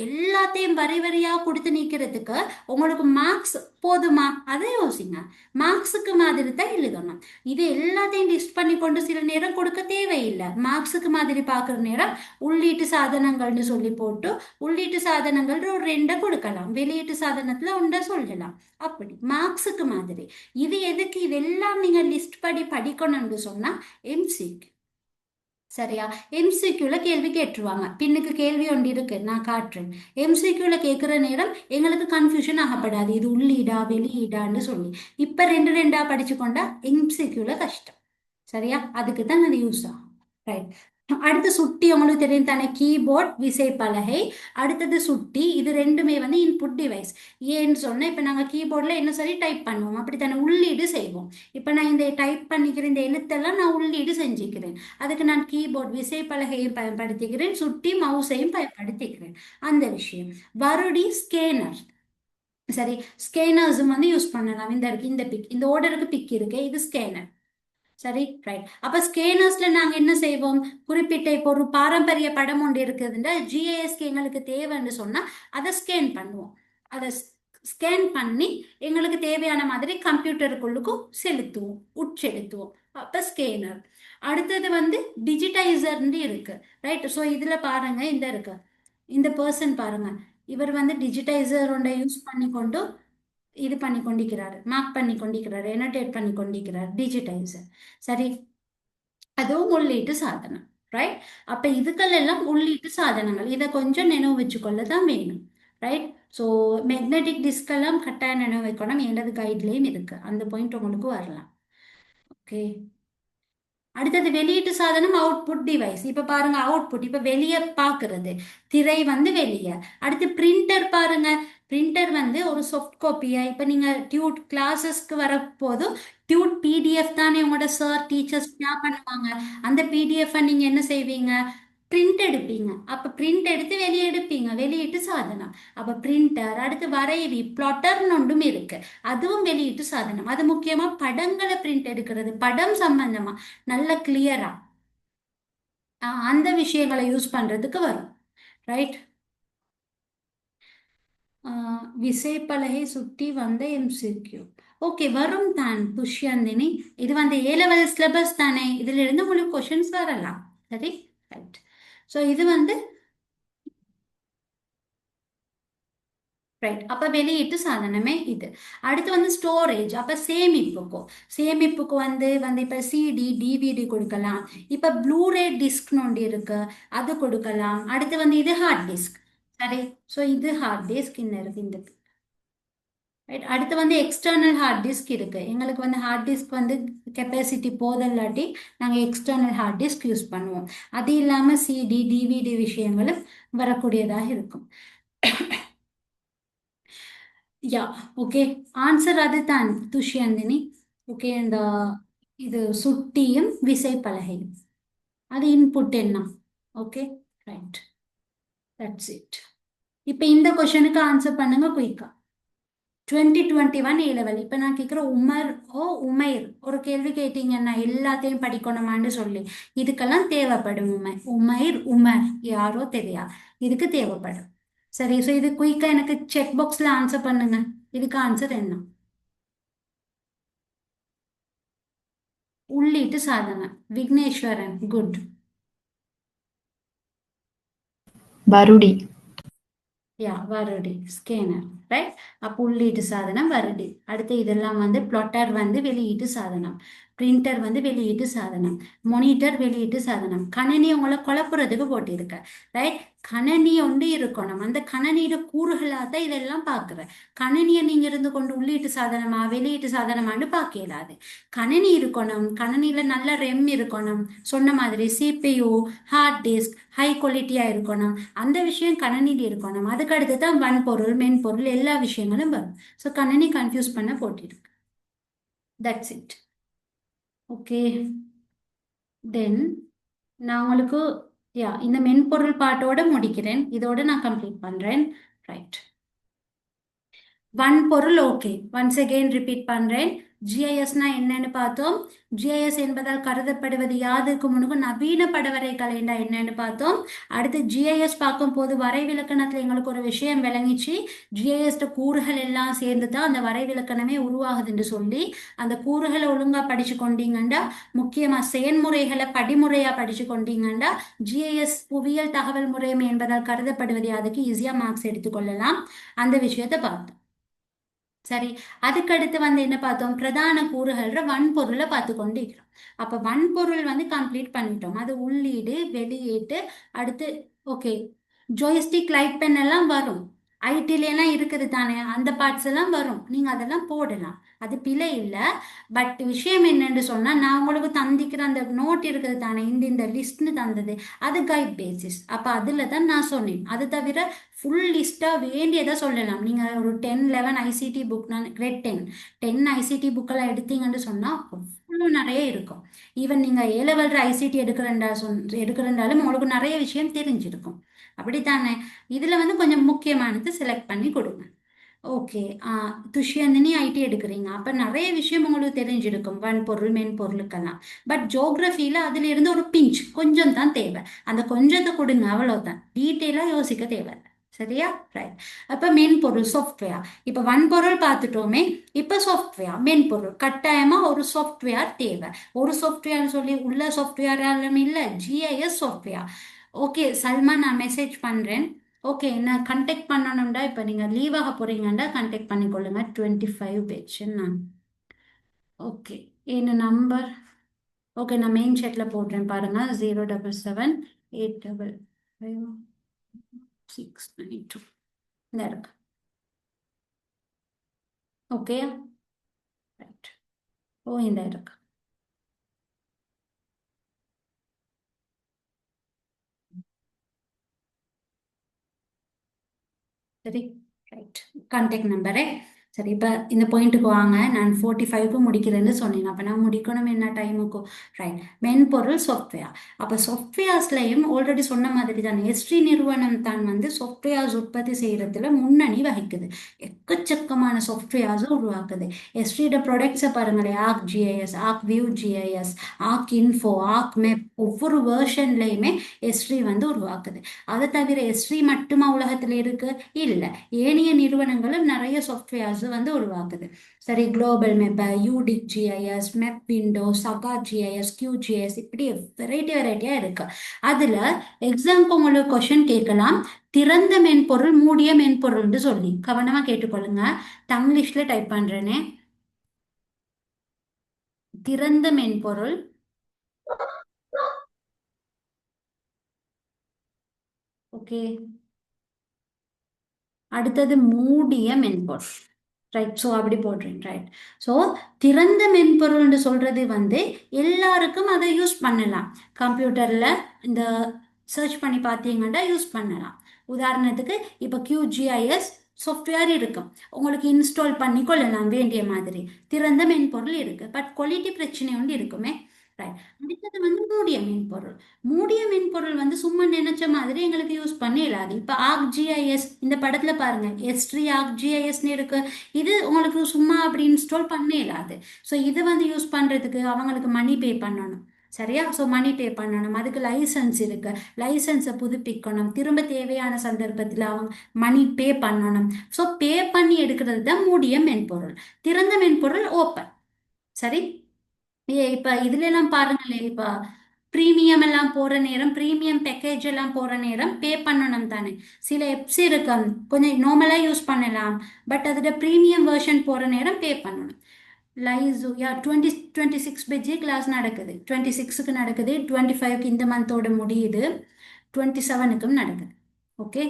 எல்லாத்தையும் வரி வரியா கொடுத்து நீக்கிறதுக்கு உங்களுக்கு மார்க்ஸ் போதுமா? அதை யோசிங்க. மார்க்ஸுக்கு மாதிரி தான் எழுதணும். இது எல்லாத்தையும் லிஸ்ட் பண்ணி கொண்டு சில நேரம் கொடுக்க தேவையில்லை. மார்க்ஸுக்கு மாதிரி பார்க்குற நேரம் உள்ளீட்டு சாதனங்கள்னு சொல்லி போட்டு உள்ளீட்டு சாதனங்கள் ஒரு ரெண்டை கொடுக்கலாம், வெளியீட்டு சாதனத்துல ஒன்றை சொல்லலாம். அப்படி மார்க்ஸுக்கு மாதிரி. இது எதுக்கு இதெல்லாம் நீங்க லிஸ்ட் படி படிக்கணும்னு சொன்னா எம்சிக்கு, சரியா? எம்சிக்யூல கேள்வி கேட்டுருவாங்க. பின்னுக்கு கேள்வி ஒன்று இருக்கு, நான் காட்டுறேன். எம்சிக்யூல கேட்குற நேரம் எங்களுக்கு கன்ஃபியூஷன் ஆகப்படாது, இது உள்ளீடா வெளியீடான்னு சொல்லி. இப்ப ரெண்டு ரெண்டா படிச்சு கொண்டா எம்சிக்யூல கஷ்டம், சரியா? அதுக்கு தான் அது யூஸ் ஆகும். ரைட். அடுத்து சுட்டி உங்களுக்கு தெரியும் தானே, கீபோர்ட் விசைப்பலகை. அடுத்தது சுட்டி. இது ரெண்டுமே வந்து இன்புட் டிவைஸ். ஏன்னு சொன்னா இப்ப நாங்க கீபோர்ட்ல என்ன சரி டைப் பண்ணுவோம், அப்படித்தானே உள்ளீடு செய்வோம். இப்ப நான் இந்த டைப் பண்ணிக்கிற இந்த எழுத்தெல்லாம் நான் உள்ளீடு செஞ்சுக்கிறேன். அதுக்கு நான் கீபோர்ட் விசைப்பலகையும் பயன்படுத்திக்கிறேன், சுட்டி மவுஸையும் பயன்படுத்திக்கிறேன். அந்த விஷயம். வருடி ஸ்கேனர், சரி. ஸ்கேனர்ஸும் வந்து யூஸ் பண்ணலாம். இந்த இருக்கு, இந்த பிக், இந்த ஓர்டருக்கு பிக் இருக்கு, இது ஸ்கேனர். சரி, ரைட். அப்ப ஸ்கேனர்ஸ்ல நாங்க என்ன செய்வோம்? குறிப்பிட்ட இப்போ ஒரு பாரம்பரிய படம் ஒன்று இருக்குதுன்னா ஜிஏஎஸ்க்கு எங்களுக்கு தேவைன்னு சொன்னா அதை ஸ்கேன் பண்ணுவோம். அதை ஸ்கேன் பண்ணி எங்களுக்கு தேவையான மாதிரி கம்ப்யூட்டருக்குள்ளுக்கும் செலுத்துவோம், உட்செலுத்துவோம். அப்ப ஸ்கேனர். அடுத்தது வந்து டிஜிட்டைசர்ன்னு இருக்கு, ரைட்? ஸோ இதுல பாருங்க, இந்த இருக்கு, இந்த பர்சன் பாருங்க. இவர் வந்து டிஜிட்டைசர் ஒன்றை யூஸ் பண்ணி கொண்டு இது பண்ணி கொண்டிருக்கிறாரு, மார்க் பண்ணி கொண்டிருக்கிறாரு, எனோடேட் பண்ணி கொண்டிருக்கிறார், டிஜிட்டைசர். சரி, அதுவும் உள்ளீட்டு சாதனம், ரைட்? அப்ப இதுக்கெல்லாம் உள்ளீட்டு சாதனங்கள். இதை கொஞ்சம் நினைவு வச்சுக்கொள்ள தான் வேணும், ரைட்? ஸோ மேக்னெட்டிக் டிஸ்க் எல்லாம் கட்டாயம் நினைவு வைக்கணும். எனது கைட்லையும் இருக்கு, அந்த பாயிண்ட் உங்களுக்கு வரலாம். ஓகே. அடுத்தது வெளியீட்டு சாதனம் அவுட்புட் டிவைஸ். இப்ப பாருங்க அவுட்புட், இப்ப வெளியே பாக்குறது திரை வந்து வெளியே. அடுத்து பிரிண்டர் பாருங்க. பிரிண்டர் வந்து ஒரு சாஃப்ட் காப்பியா, இப்ப நீங்க டியூட் கிளாஸஸ்க்கு வரப்போதும் டியூட் பிடிஎஃப் தானே உங்களோட சார் டீச்சர்ஸ் ஷேர் பண்ணுவாங்க. அந்த பிடிஎஃப் நீங்க என்ன செய்வீங்க? பிரிண்ட் எடுப்பீங்க. அப்ப பிரிண்ட் எடுத்து வெளியே எடுப்பீங்க, வெளியீட்டு சாதனம். அப்ப பிரிண்டர். அடுத்து வரைவி பிளாட்டர்னு ஒன்றும் இருக்கு, அதுவும் வெளியீட்டு சாதனம். அது முக்கியமா படங்களை பிரிண்ட் எடுக்கிறது, படம் சம்பந்தமா நல்ல கிளியரா அந்த விஷயங்களை யூஸ் பண்றதுக்கு வரும், ரைட்? விசைப்பலகை சுட்டி வந்த எம்சிக்யூ. ஓகே, வரும் தான் புஷ்யந்தினி. இது வந்து ஏ லெவல் சிலபஸ் தானே, இதுல இருந்து உங்களுக்கு கொஷின்ஸ் வரலாம், சரி, ரைட். ஸோ இது வந்து ரைட். அப்ப வெளியீட்டு சாதனமே இது. அடுத்து வந்து ஸ்டோரேஜ். அப்ப சேமிப்புக்கு வந்து வந்து இப்ப சிடி டிவிடி கொடுக்கலாம். இப்ப ப்ளூரே டிஸ்க்னு ஒன்று இருக்கு, அது கொடுக்கலாம். அடுத்து வந்து இது ஹார்ட் டிஸ்க், சரி. ஸோ இது ஹார்ட் டிஸ்க் இந்த இருக்கு, இந்த ரைட். அடுத்து வந்து எக்ஸ்டர்னல் ஹார்ட் டிஸ்க் இருக்கு. எங்களுக்கு வந்து ஹார்ட் டிஸ்க் வந்து கெப்பாசிட்டி போதல்லாட்டி நாங்கள் எக்ஸ்டர்னல் ஹார்ட் டிஸ்க் யூஸ் பண்ணுவோம். அது இல்லாமல் சிடி டிவிடி விஷயங்களும் வரக்கூடியதாக இருக்கும். யா, ஓகே. ஆன்சர் அதுதான் துஷ்யந்தினி. ஓகே, இந்த இது சுட்டியும் விசைப்பலகையும் அது இன்புட் என்ன? Okay, right. That's it. இப்போ இந்த கொஷனுக்கு ஆன்சர் பண்ணுங்க குயிக்கா. 2021 ஏ லெவல். இப்போ நான் கேட்குற உமர் உமைர் ஒரு கேள்வி கேட்டீங்கன்னா எல்லாத்தையும் படிக்கணுமான்னு சொல்லி, இதுக்கெல்லாம் தேவைப்படும் உமைர் உமர் யாரோ தெரியா, இதுக்கு தேவைப்படும். சரி, ஸோ இது குயிக்கா எனக்கு செக் பாக்ஸ்ல ஆன்சர் பண்ணுங்க. இதுக்கு ஆன்சர் என்ன? உள்ளீட்டு சாதனம். விக்னேஸ்வரன், குட். வருடி. யா, வருடி, ஸ்கேனர், ரைட். அப்போ உள்ளீட்டு சாதனம் வருடி. அடுத்து இதெல்லாம் வந்து பிளாட்டர் வந்து வெளியீட்டு சாதனம், பிரிண்டர் வந்து வெளியீட்டு சாதனம், மொனிட்டர் வெளியீட்டு சாதனம். கணினி உங்களை குழப்புறதுக்கு போட்டிருக்க, ரைட். கணனி ஒன்று இருக்கணும், அந்த கணனியோட கூறுகளாக தான் இதெல்லாம் பார்க்குற. கணனியை நீங்கள் இருந்து கொண்டு உள்ளீட்டு சாதனமா வெளியீட்டு சாதனமான்னு பார்க்க இயலாது. கணனி இருக்கணும், கணனியில் நல்ல ரெம் இருக்கணும், சொன்ன மாதிரி சிபியு, ஹார்ட் டிஸ்க் ஹை குவாலிட்டியாக இருக்கணும். அந்த விஷயம் கணனியில் இருக்கணும். அதுக்கு அடுத்து தான் வன்பொருள் மென்பொருள் எல்லா விஷயங்களும் வரும். ஸோ கணனி கன்ஃபியூஸ் பண்ண போட்டிருக்கு. That's it. ஓகே, தென் நான் உங்களுக்கு இந்த மென்பொருள் பாட்டோட முடிக்கிறேன். இதோட நான் கம்ப்ளீட் பண்ணுறேன், ரைட். வன்பொருள், ஓகே. ஒன்ஸ் அகெயின் ரிப்பீட் பண்ணுறேன். ஜிஐஎஸ்னா என்னன்னு பார்த்தோம். ஜிஐஎஸ் என்பதால் கருதப்படுவது யாதுக்கு முன்னுக்கு நவீன படவரை கலைண்டா என்னன்னு பார்த்தோம். அடுத்து ஜிஐஎஸ் பார்க்கும்போது வரைவிலக்கணத்தில் எங்களுக்கு ஒரு விஷயம் விளங்கிச்சு. ஜிஐஎஸ் கூறுகள் எல்லாம் சேர்ந்து தான் அந்த வரைவிலக்கணமே உருவாகுதுன்னு சொல்லி அந்த கூறுகளை ஒழுங்காக படிச்சு கொண்டீங்கண்டா, முக்கியமாக செயன்முறைகளை படிமுறையாக படிச்சு கொண்டீங்கண்டா ஜிஐஎஸ் புவியியல் தகவல் முறைமை என்பதால் கருதப்படுவது அதுக்கு ஈஸியாக மார்க்ஸ் எடுத்துக்கொள்ளலாம். அந்த விஷயத்தை பார்த்தோம். சரி, அதுக்கடுத்து வந்து என்ன பார்த்தோம், பிரதான கூறுகள்ற வன்பொருளை பார்த்து கொண்டு இருக்கிறோம். அப்போ வன்பொருள் வந்து கம்ப்ளீட் பண்ணிட்டோம். அது உள்ளீடு வெளியீட்டு. அடுத்து ஓகே, ஜோய்ஸ்டிக் லைட் பென் எல்லாம் வரும், ஐடிலாம் இருக்குது தானே, அந்த பார்ட்ஸ் எல்லாம் வரும், நீங்கள் அதெல்லாம் போடலாம், அது பிழை இல்லை. பட் விஷயம் என்னன்னு சொன்னால், நான் உங்களுக்கு தந்திக்கிற அந்த நோட் இருக்குது தானே, இந்த லிஸ்ட்னு தந்தது, அது கைட் பேசிஸ். அப்போ அதில் தான் நான் சொன்னேன். அது தவிர ஃபுல் லிஸ்ட்டாக வேண்டியதாக சொல்லலாம். நீங்கள் ஒரு 10-11 ஐசிடி புக்னா, கிரேட் 10 ஐசிடி புக்கெல்லாம் எடுத்தீங்கன்னு சொன்னால் அவ்வளோ நிறைய இருக்கும். ஈவன் நீங்கள் ஏ-லெவல் ஐசிடி எடுக்கிறண்டாலும் உங்களுக்கு நிறைய விஷயம் தெரிஞ்சிருக்கும், அப்படித்தானே. இதில் வந்து கொஞ்சம் முக்கியமானது செலக்ட் பண்ணி கொடுங்க. ஓகே, துஷ்யந்தினி ஐடி எடுக்கிறீங்க, அப்போ நிறைய விஷயம் உங்களுக்கு தெரிஞ்சிருக்கும் வன்பொருள் மென்பொருளுக்கெல்லாம். பட் ஜோக்ரஃபியில் அதில் இருந்து ஒரு பிஞ்ச் கொஞ்சம் தான் தேவை. அந்த கொஞ்சத்தை கொடுங்க, அவ்வளோதான். டீட்டெயிலாக யோசிக்க தேவை, சரியா, ரைட். அப்போ மென்பொருள் சாஃப்ட்வேர். இப்போ வன்பொருள் பார்த்துட்டோமே, இப்போ சாஃப்ட்வேர் மென்பொருள். கட்டாயமாக ஒரு சாஃப்ட்வேர் தேவை. ஒரு சாஃப்ட்வேர்னு சொல்லி உள்ள சாஃப்ட்வேராலும் இல்லை, ஜிஐஎஸ் சாஃப்ட்வேர். ஓகே சல்மா, நான் மெசேஜ் பண்ணுறேன். ஓகே, நான் கண்டெக்ட் பண்ணணும்டா. இப்போ நீங்கள் லீவாக போகிறீங்கண்டா கண்டெக்ட் பண்ணிக்கொள்ளுங்க. 25 பேஜ் நான். ஓகே, என்ன நம்பர்? ஓகே, நான் மெயின் சேட்டில் போடுறேன் பாருங்க. 077855692 இந்த இருக்கு. Okay, right. ஓ, இந்த இருக்கு. சரி, ரைட். Contact number. சரி, இப்போ இந்த பாயிண்ட்டுக்கு வாங்க. நான் 45க்கு முடிக்கிறேன்னு சொன்னேன். அப்போ நான் முடிக்கணும் என்ன டைமுக்கும், ரைட். மென்பொருள் சாஃப்ட்வேர். அப்போ சாஃப்ட்வேர்ஸ்லையும் ஆல்ரெடி சொன்ன மாதிரி தான் எஸ்ட்ரி நிறுவனம் தான் வந்து சாஃப்ட்வேர்ஸ் உற்பத்தி செய்கிறதுல முன்னணி வகிக்குது. எக்கச்சக்கமான சாஃப்ட்வேர்ஸும் உருவாக்குது. எஸ்ட்ரியோட ப்ராடக்ட்ஸை பாருங்களேன், ஆக் ஜிஐஎஸ், ஆக் வியூ ஜிஐஎஸ், ஆக் இன்ஃபோ, ஆக் மேப், ஒவ்வொரு வேர்ஷன்லையுமே எஸ்ட்ரி வந்து உருவாக்குது. அதை தவிர எஸ்ட்ரி மட்டுமா உலகத்தில் இருக்கு? இல்லை, ஏனைய நிறுவனங்களும் நிறைய சாஃப்ட்வேர்ஸ் வந்து உருவாக்குது. சரி, global map, uDig GIS, map window, SAGA GIS, Q GIS, இப்படி வெரைட்டியாக இருக்கு. அதில் எக்ஸாம்க்கு உங்களுக்கு கொஷின் கேட்கலாம், திறந்த மென்பொருள் மூடிய மென்பொருள்னு சொல்லி. கவனமாக கேட்டுக்கொள்ளுங்க, தங்கிலீஷில் டைப் பண்ணுறேனே. திறந்த மென்பொருள், ஓகே. அடுத்தது மூடிய மென்பொருள், ரைட். ஸோ அப்படி போடுறேன், ரைட். ஸோ திறந்த மென்பொருள்னு சொல்கிறது வந்து எல்லாருக்கும் அதை யூஸ் பண்ணலாம். கம்ப்யூட்டரில் இந்த சர்ச் பண்ணி பார்த்தீங்கன்னா யூஸ் பண்ணலாம். உதாரணத்துக்கு இப்போ QGIS சாஃப்ட்வேர் இருக்கும், உங்களுக்கு இன்ஸ்டால் பண்ணி கொள்ளலாம் வேண்டிய மாதிரி. திறந்த மென்பொருள் இருக்குது, பட் குவாலிட்டி பிரச்சனை ஒன்று இருக்குமே, ரைட். அடுத்தது வந்து மூடிய மென்பொருள். மூடிய மென்பொருள் வந்து சும்மா நினைச்ச மாதிரி எங்களுக்கு யூஸ் பண்ண இயலாது. இப்போ ArcGIS இந்த படத்தில் பாருங்க, எஸ்ட்ரி ArcGISன்னு இருக்கு. இது உங்களுக்கு சும்மா அப்படி இன்ஸ்டால் பண்ண இயலாது. ஸோ இதை வந்து யூஸ் பண்ணுறதுக்கு அவங்களுக்கு மணி பே பண்ணணும், சரியா. ஸோ மணி பே பண்ணணும், அதுக்கு லைசன்ஸ் இருக்கு, லைசன்ஸை புதுப்பிக்கணும், திரும்ப தேவையான சந்தர்ப்பத்தில் அவங்க மணி பே பண்ணணும். ஸோ பே பண்ணி எடுக்கிறது தான் மூடிய மென்பொருள். திறந்த மென்பொருள் ஓப்பன், சரி. இப்ப இதுல எல்லாம் பாருங்களேன், இப்ப பிரீமியம் எல்லாம் போற நேரம், பிரீமியம் பேக்கேஜ் எல்லாம் போற நேரம் பே பண்ணணும் தானே. சில எப்ஸ் இருக்கு, கொஞ்சம் நார்மலா யூஸ் பண்ணலாம், பட் அதோட பிரீமியம் வெர்ஷன் போற நேரம் பே பண்ணணும். லைஸு யா 26 பஜ்ஜி கிளாஸ் நடக்குது, 26க்கு நடக்குது, 25க்கு இந்த மந்தோட முடியுது, 27க்கும் நடக்குது. Okay,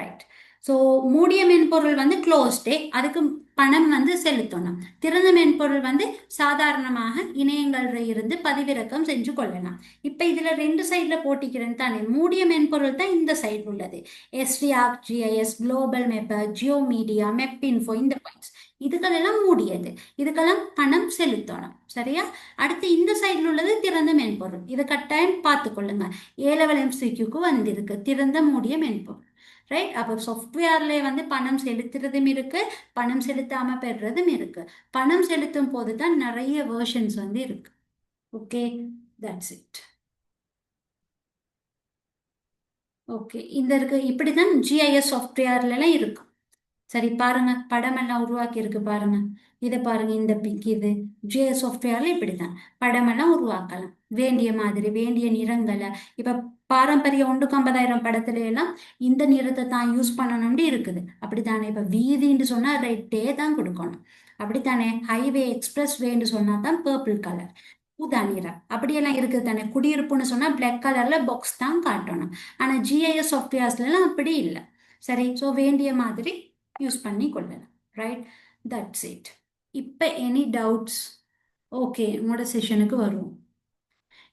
right. ஸோ மூடிய மென்பொருள் வந்து க்ளோஸ்டே, அதுக்கு பணம் வந்து செலுத்தணும். திறந்த மென்பொருள் வந்து சாதாரணமாக இணையங்கள்ல இருந்து பதிவிறக்கம் செஞ்சு கொள்ளலாம். இப்போ இதில் ரெண்டு சைடில் போட்டிக்கிறேன் தானே. மூடிய மென்பொருள் தான் இந்த சைடு உள்ளது. எஸ்டிஆர்க் GIS, global mapper, geo media, map info, இந்த பாயிண்ட்ஸ் இதுக்கெல்லாம் மூடியது. இதுக்கெல்லாம் பணம் செலுத்தணும். சரியா? அடுத்து இந்த சைடில் உள்ளது திறந்த மென்பொருள். இதை கட்டாயம் பார்த்துக்கொள்ளுங்க. ஏ-லெவல் MCQக்கு வந்திருக்கு திறந்த மூடிய மென்பொருள். ரைட். அப்போ சாஃப்ட்வேர்ல வந்து பணம் செலுத்துறதும் இருக்கு, பணம் செலுத்தாம பெறுறதும் இருக்கு. பணம் செலுத்தும் போது தான் நிறைய வேர்ஷன்ஸ் வந்து இருக்கு. Okay, that's it. ஓகே, இந்த இருக்கு. இப்படிதான் GIS சாஃப்ட்வேர்ல எல்லாம் இருக்கும். சரி, பாருங்க படமெல்லாம் உருவாக்கி இருக்கு பாருங்க. இதை பாருங்க, இந்த பிக் இது GIS சாஃப்ட்வேர்ல இப்படிதான் படமெல்லாம் உருவாக்கலாம். வேண்டிய மாதிரி வேண்டிய நிறங்களை. இப்ப பாரம்பரிய 150,000 படத்துல எல்லாம் இந்த நிறத்தை தான் யூஸ் பண்ணணும்னு இருக்குது. அப்படித்தானே. இப்ப வீதின்னு சொன்னா ரெட்டே தான் கொடுக்கணும். அப்படித்தானே. ஹைவே எக்ஸ்பிரஸ் வேன்னு சொன்னா தான் பர்பிள் கலர், ஊதா நிறம். அப்படியெல்லாம் இருக்குது தானே. குடியிருப்புன்னு சொன்னா பிளாக் கலர்ல பாக்ஸ் தான் காட்டணும். ஆனா GIS சாஃப்ட்வேர்ஸ்ல எல்லாம் அப்படி இல்லை. சரி, ஸோ வேண்டிய மாதிரி யூஸ் பண்ணி கொள்ளலாம். Right, that's it. இப்போ எனி டவுட்ஸ்? ஓகே, உங்களோட செஷனுக்கு வருவோம்.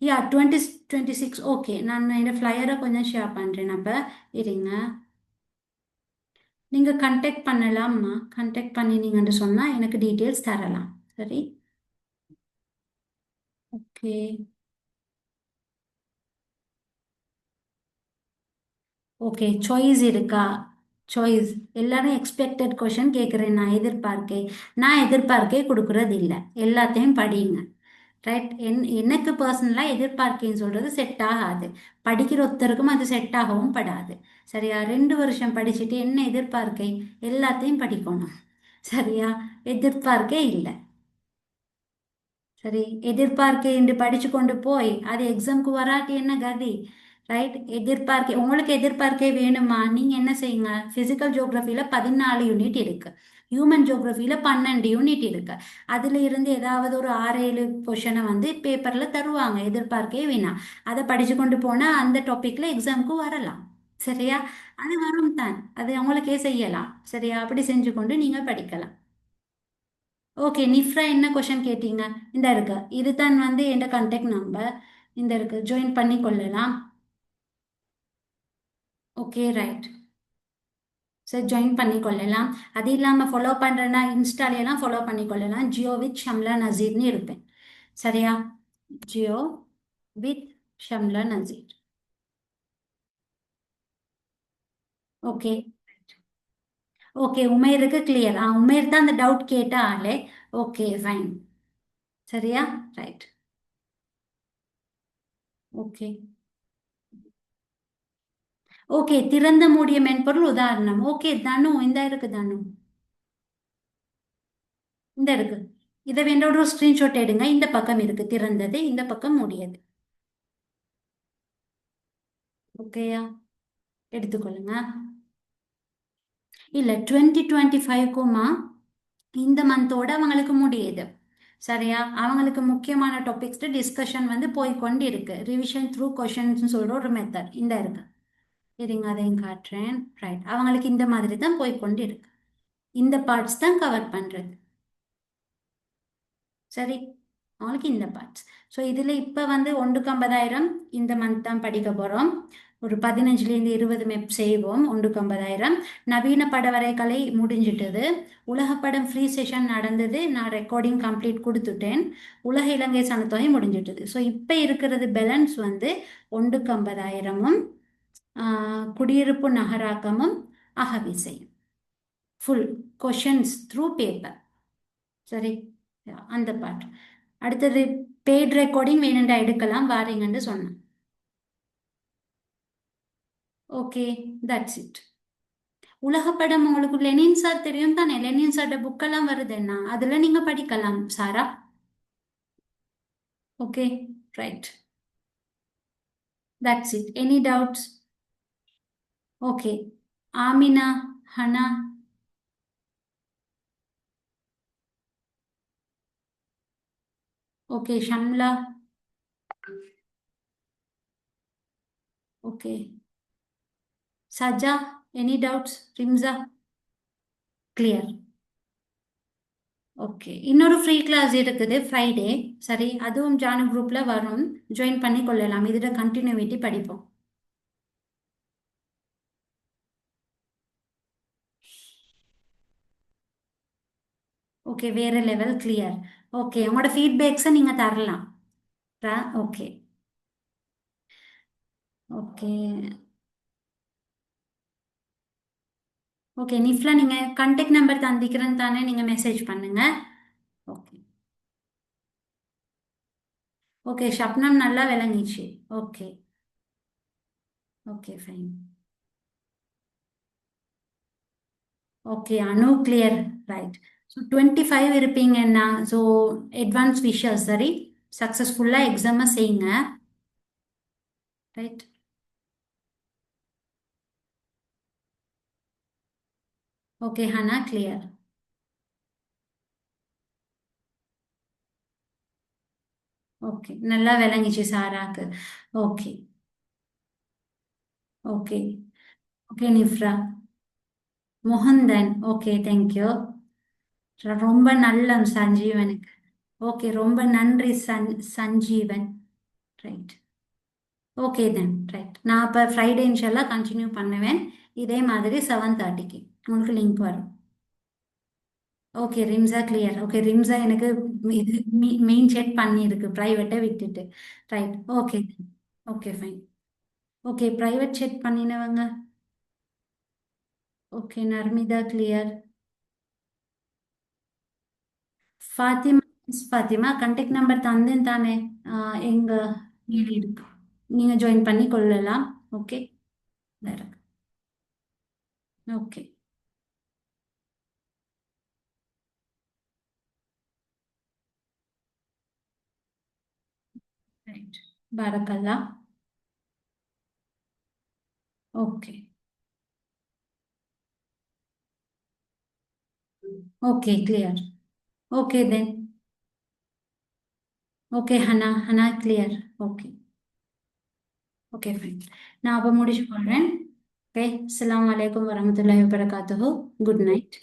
யா 26. ஓகே, நான் என்னோட ஃப்ளையரை கொஞ்சம் ஷேர் பண்ணுறேன். அப்போ இருங்க, நீங்கள் கண்டெக்ட் பண்ணலாம்மா. கண்டெக்ட் பண்ணினீங்கன்னு சொன்னால் எனக்கு டீட்டெயில்ஸ் தரலாம். சரி, ஓகே. ஓகே, சாய்ஸ் இருக்கா? சாய்ஸ் எல்லாரும் எக்ஸ்பெக்டட் கொஷின் கேட்குறேன். நான் எதிர்பார்க்கே கொடுக்கறது இல்லை. எல்லாத்தையும் படிங்க. ரைட். எனக்கு பர்சனலாக எதிர்பார்க்கேன்னு சொல்கிறது செட் ஆகாது. படிக்கிற ஒருத்தருக்கும் அது செட் ஆகவும் படாது. சரியா? 2 வருஷம் படிச்சுட்டு என்ன எதிர்பார்க்கை? எல்லாத்தையும் படிக்கணும். சரியா? எதிர்பார்க்கே இல்லை. சரி, எதிர்பார்க்க என்று படிச்சு கொண்டு போய் அது எக்ஸாம்க்கு வராட்டி என்ன கதி? ரைட். உங்களுக்கு எதிர்பார்க்கே வேணுமா? நீங்க என்ன செய்யுங்க, பிசிக்கல் ஜியோகிரபியில 14 யூனிட் இருக்கு, ஹியூமன் ஜியோகிரபியில 12 யூனிட் இருக்கு. அதுல இருந்து ஏதாவது ஒரு 6-7 கொஷனை வந்து பேப்பர்ல தருவாங்க. எதிர்பார்க்கே வேணாம். அதை படிச்சு கொண்டு போனா அந்த டாபிக்ல எக்ஸாம்க்கு வரலாம். சரியா? அது வரும் தான், அது அவங்களுக்கே செய்யலாம். சரியா? அப்படி செஞ்சு கொண்டு நீங்க படிக்கலாம். ஓகே, நிஃப்ரா என்ன கொஷன் கேட்டீங்க? இந்த இருக்கு. இதுதான் வந்து என் கான்டாக்ட் நம்பர். இந்த இருக்கு, ஜாயின் பண்ணி கொள்ளலாம். Okay, right. சரி, ஜாயின் பண்ணி கொள்ளலாம். அது இல்லாமல் ஃபாலோ பண்ணுறேன்னா இன்ஸ்டாலையெல்லாம் ஃபாலோ பண்ணி கொள்ளலாம். ஜியோ வித் ஷம்லா நசீர்னு இருப்பேன். சரியா? Geo with Shamla Nasir. Okay, okay. உமேருக்கு கிளியர். உமேர் தான் அந்த டவுட் கேட்ட ஆளே. Okay, fine. சரியா? ரைட். Okay, okay. திறந்த மூடிய மென்பொருள் உதாரணம். ஓகே தனு, இந்த இருக்கு தனு, இந்த இருக்கு. இதை வேண்ட ஒரு ஸ்கிரீன்ஷாட் எடுங்க. இந்த பக்கம் இருக்கு திறந்தது, இந்த பக்கம் மூடியது. ஓகேயா? எடுத்துக்கொள்ளுங்க. இல்ல 2025க்குமா இந்த மந்தோட அவங்களுக்கு முடியுது. சரியா? அவங்களுக்கு முக்கியமான டாபிக்ஸ் டிஸ்கஷன் வந்து போய்கொண்டு இருக்கு. ரிவிஷன் த்ரூ கொஷன்ஸ் சொல்ற ஒரு மெத்தட் இந்த இருக்கு. இருங்க, அதையும் காட்டுறேன். ரைட், அவங்களுக்கு இந்த மாதிரி தான் போய்கொண்டு இருக்கு. இந்த பார்ட்ஸ் தான் கவர் பண்றது. சரி, அவங்களுக்கு இந்த பார்ட்ஸ். ஸோ இதில் இப்போ வந்து 150,000 இந்த மந்த் தான் படிக்க போகிறோம். ஒரு 15லேருந்து 20 மெப் செய்வோம். 150,000. நவீன படவரைகலை முடிஞ்சிட்டது. உலகப்படம் ஃப்ரீ செஷன் நடந்தது, நான் ரெக்கார்டிங் கம்ப்ளீட் கொடுத்துட்டேன். உலக இலங்கை சனத்தொகை முடிஞ்சிட்டது. ஸோ இப்போ இருக்கிறது பேலன்ஸ் வந்து 150,000ம் குடியிருப்பு நகராக்கமும் அகவிசையும். Full questions through paper. சரி, அந்த பார்ட். அடுத்தது பெய்ட் ரெக்கார்டிங் வேணுண்டா எடுக்கலாம், வாரீங்கன்னு சொன்னேன். Okay, that's it. உலகப்படம் உங்களுக்கு லெனின் சார் தெரியும் தானே. லெனின் சார்ட புக்கெல்லாம் வருது என்ன, அதில் நீங்கள் படிக்கலாம் சாரா. Okay, right. That's it. Any doubts? Okay. Amina, Hana. Okay, Shamla. Okay. Saja, any doubts? Rimza? Clear. Okay, இன்னொரு ஃப்ரீ கிளாஸ் இருக்குது ஃப்ரைடே. சரி, அதுவும் ஜானு குரூப்ல வரும், ஜாயின் பண்ணி கொள்ளலாம். இதோட கண்டினியூட்டி படிப்போம். ஓகே, வேற லெவல். கிளியர். ஓகே, உங்களோட ஃபீட்பேக்ஸை நீங்க தரலாம். ஓகே. ஓகே. ஓகே, நிஃப்லா நீங்க கான்டாக்ட் நம்பர் தந்திக்கிறேன்னு தானே, நீங்க மெசேஜ் பண்ணுங்க. ஓகே. ஓகே, ஷப்னம் நல்லா விளங்கிச்சு. Okay. Okay, fine. Okay, Anu clear. Right. So 25 இருப்பீங்கன்னா, ஸோ அட்வான்ஸ் விஷஸ். சரி, சக்ஸஸ்ஃபுல்லாக எக்ஸாமை செய்யுங்க. Right. Okay, Hana clear. Okay, நல்லா விளங்கிச்சு சாராக்கு. ஓகே. ஓகே. ஓகே, நிஃப்ரா. மோகன்தன். Okay, thank you. ரொம்ப நல்ல சஞ்சீவனுக்கு. ஓகே, ரொம்ப நன்றி Sanjeevan. Right. Okay then, right. நான் அப்போ ஃப்ரைடே இன்ஷால்லாம் கண்டினியூ பண்ணுவேன். இதே மாதிரி 7:30க்கு உங்களுக்கு லிங்க் வரும். Okay, Rimza clear. Okay, Rimza எனக்கு இது மெயின் செக் பண்ணியிருக்கு, ப்ரைவேட்டை விட்டுட்டு. Right. Okay. Okay, fine. Okay, private check பண்ணினவங்க. Okay, Narmitha clear. Fathima. Fathima contact number தந்தேன் தானே, எங்க மேல் இருக்கு, நீங்கள் ஜாயின் பண்ணி கொள்ளலாம். ஓகே. வேற. ஓகே. ரைட். பாரக்கல்லா. Okay. Okay, clear. Okay then. Okay, Hana. Hana clear. Okay. Okay, fine. நான் அப்போ முடிச்சு கொள்கிறேன். ஓகே, அஸ்ஸலாமு அலைக்கும் வரமத்துல்லாஹி வபரகாத்துஹு. Good night.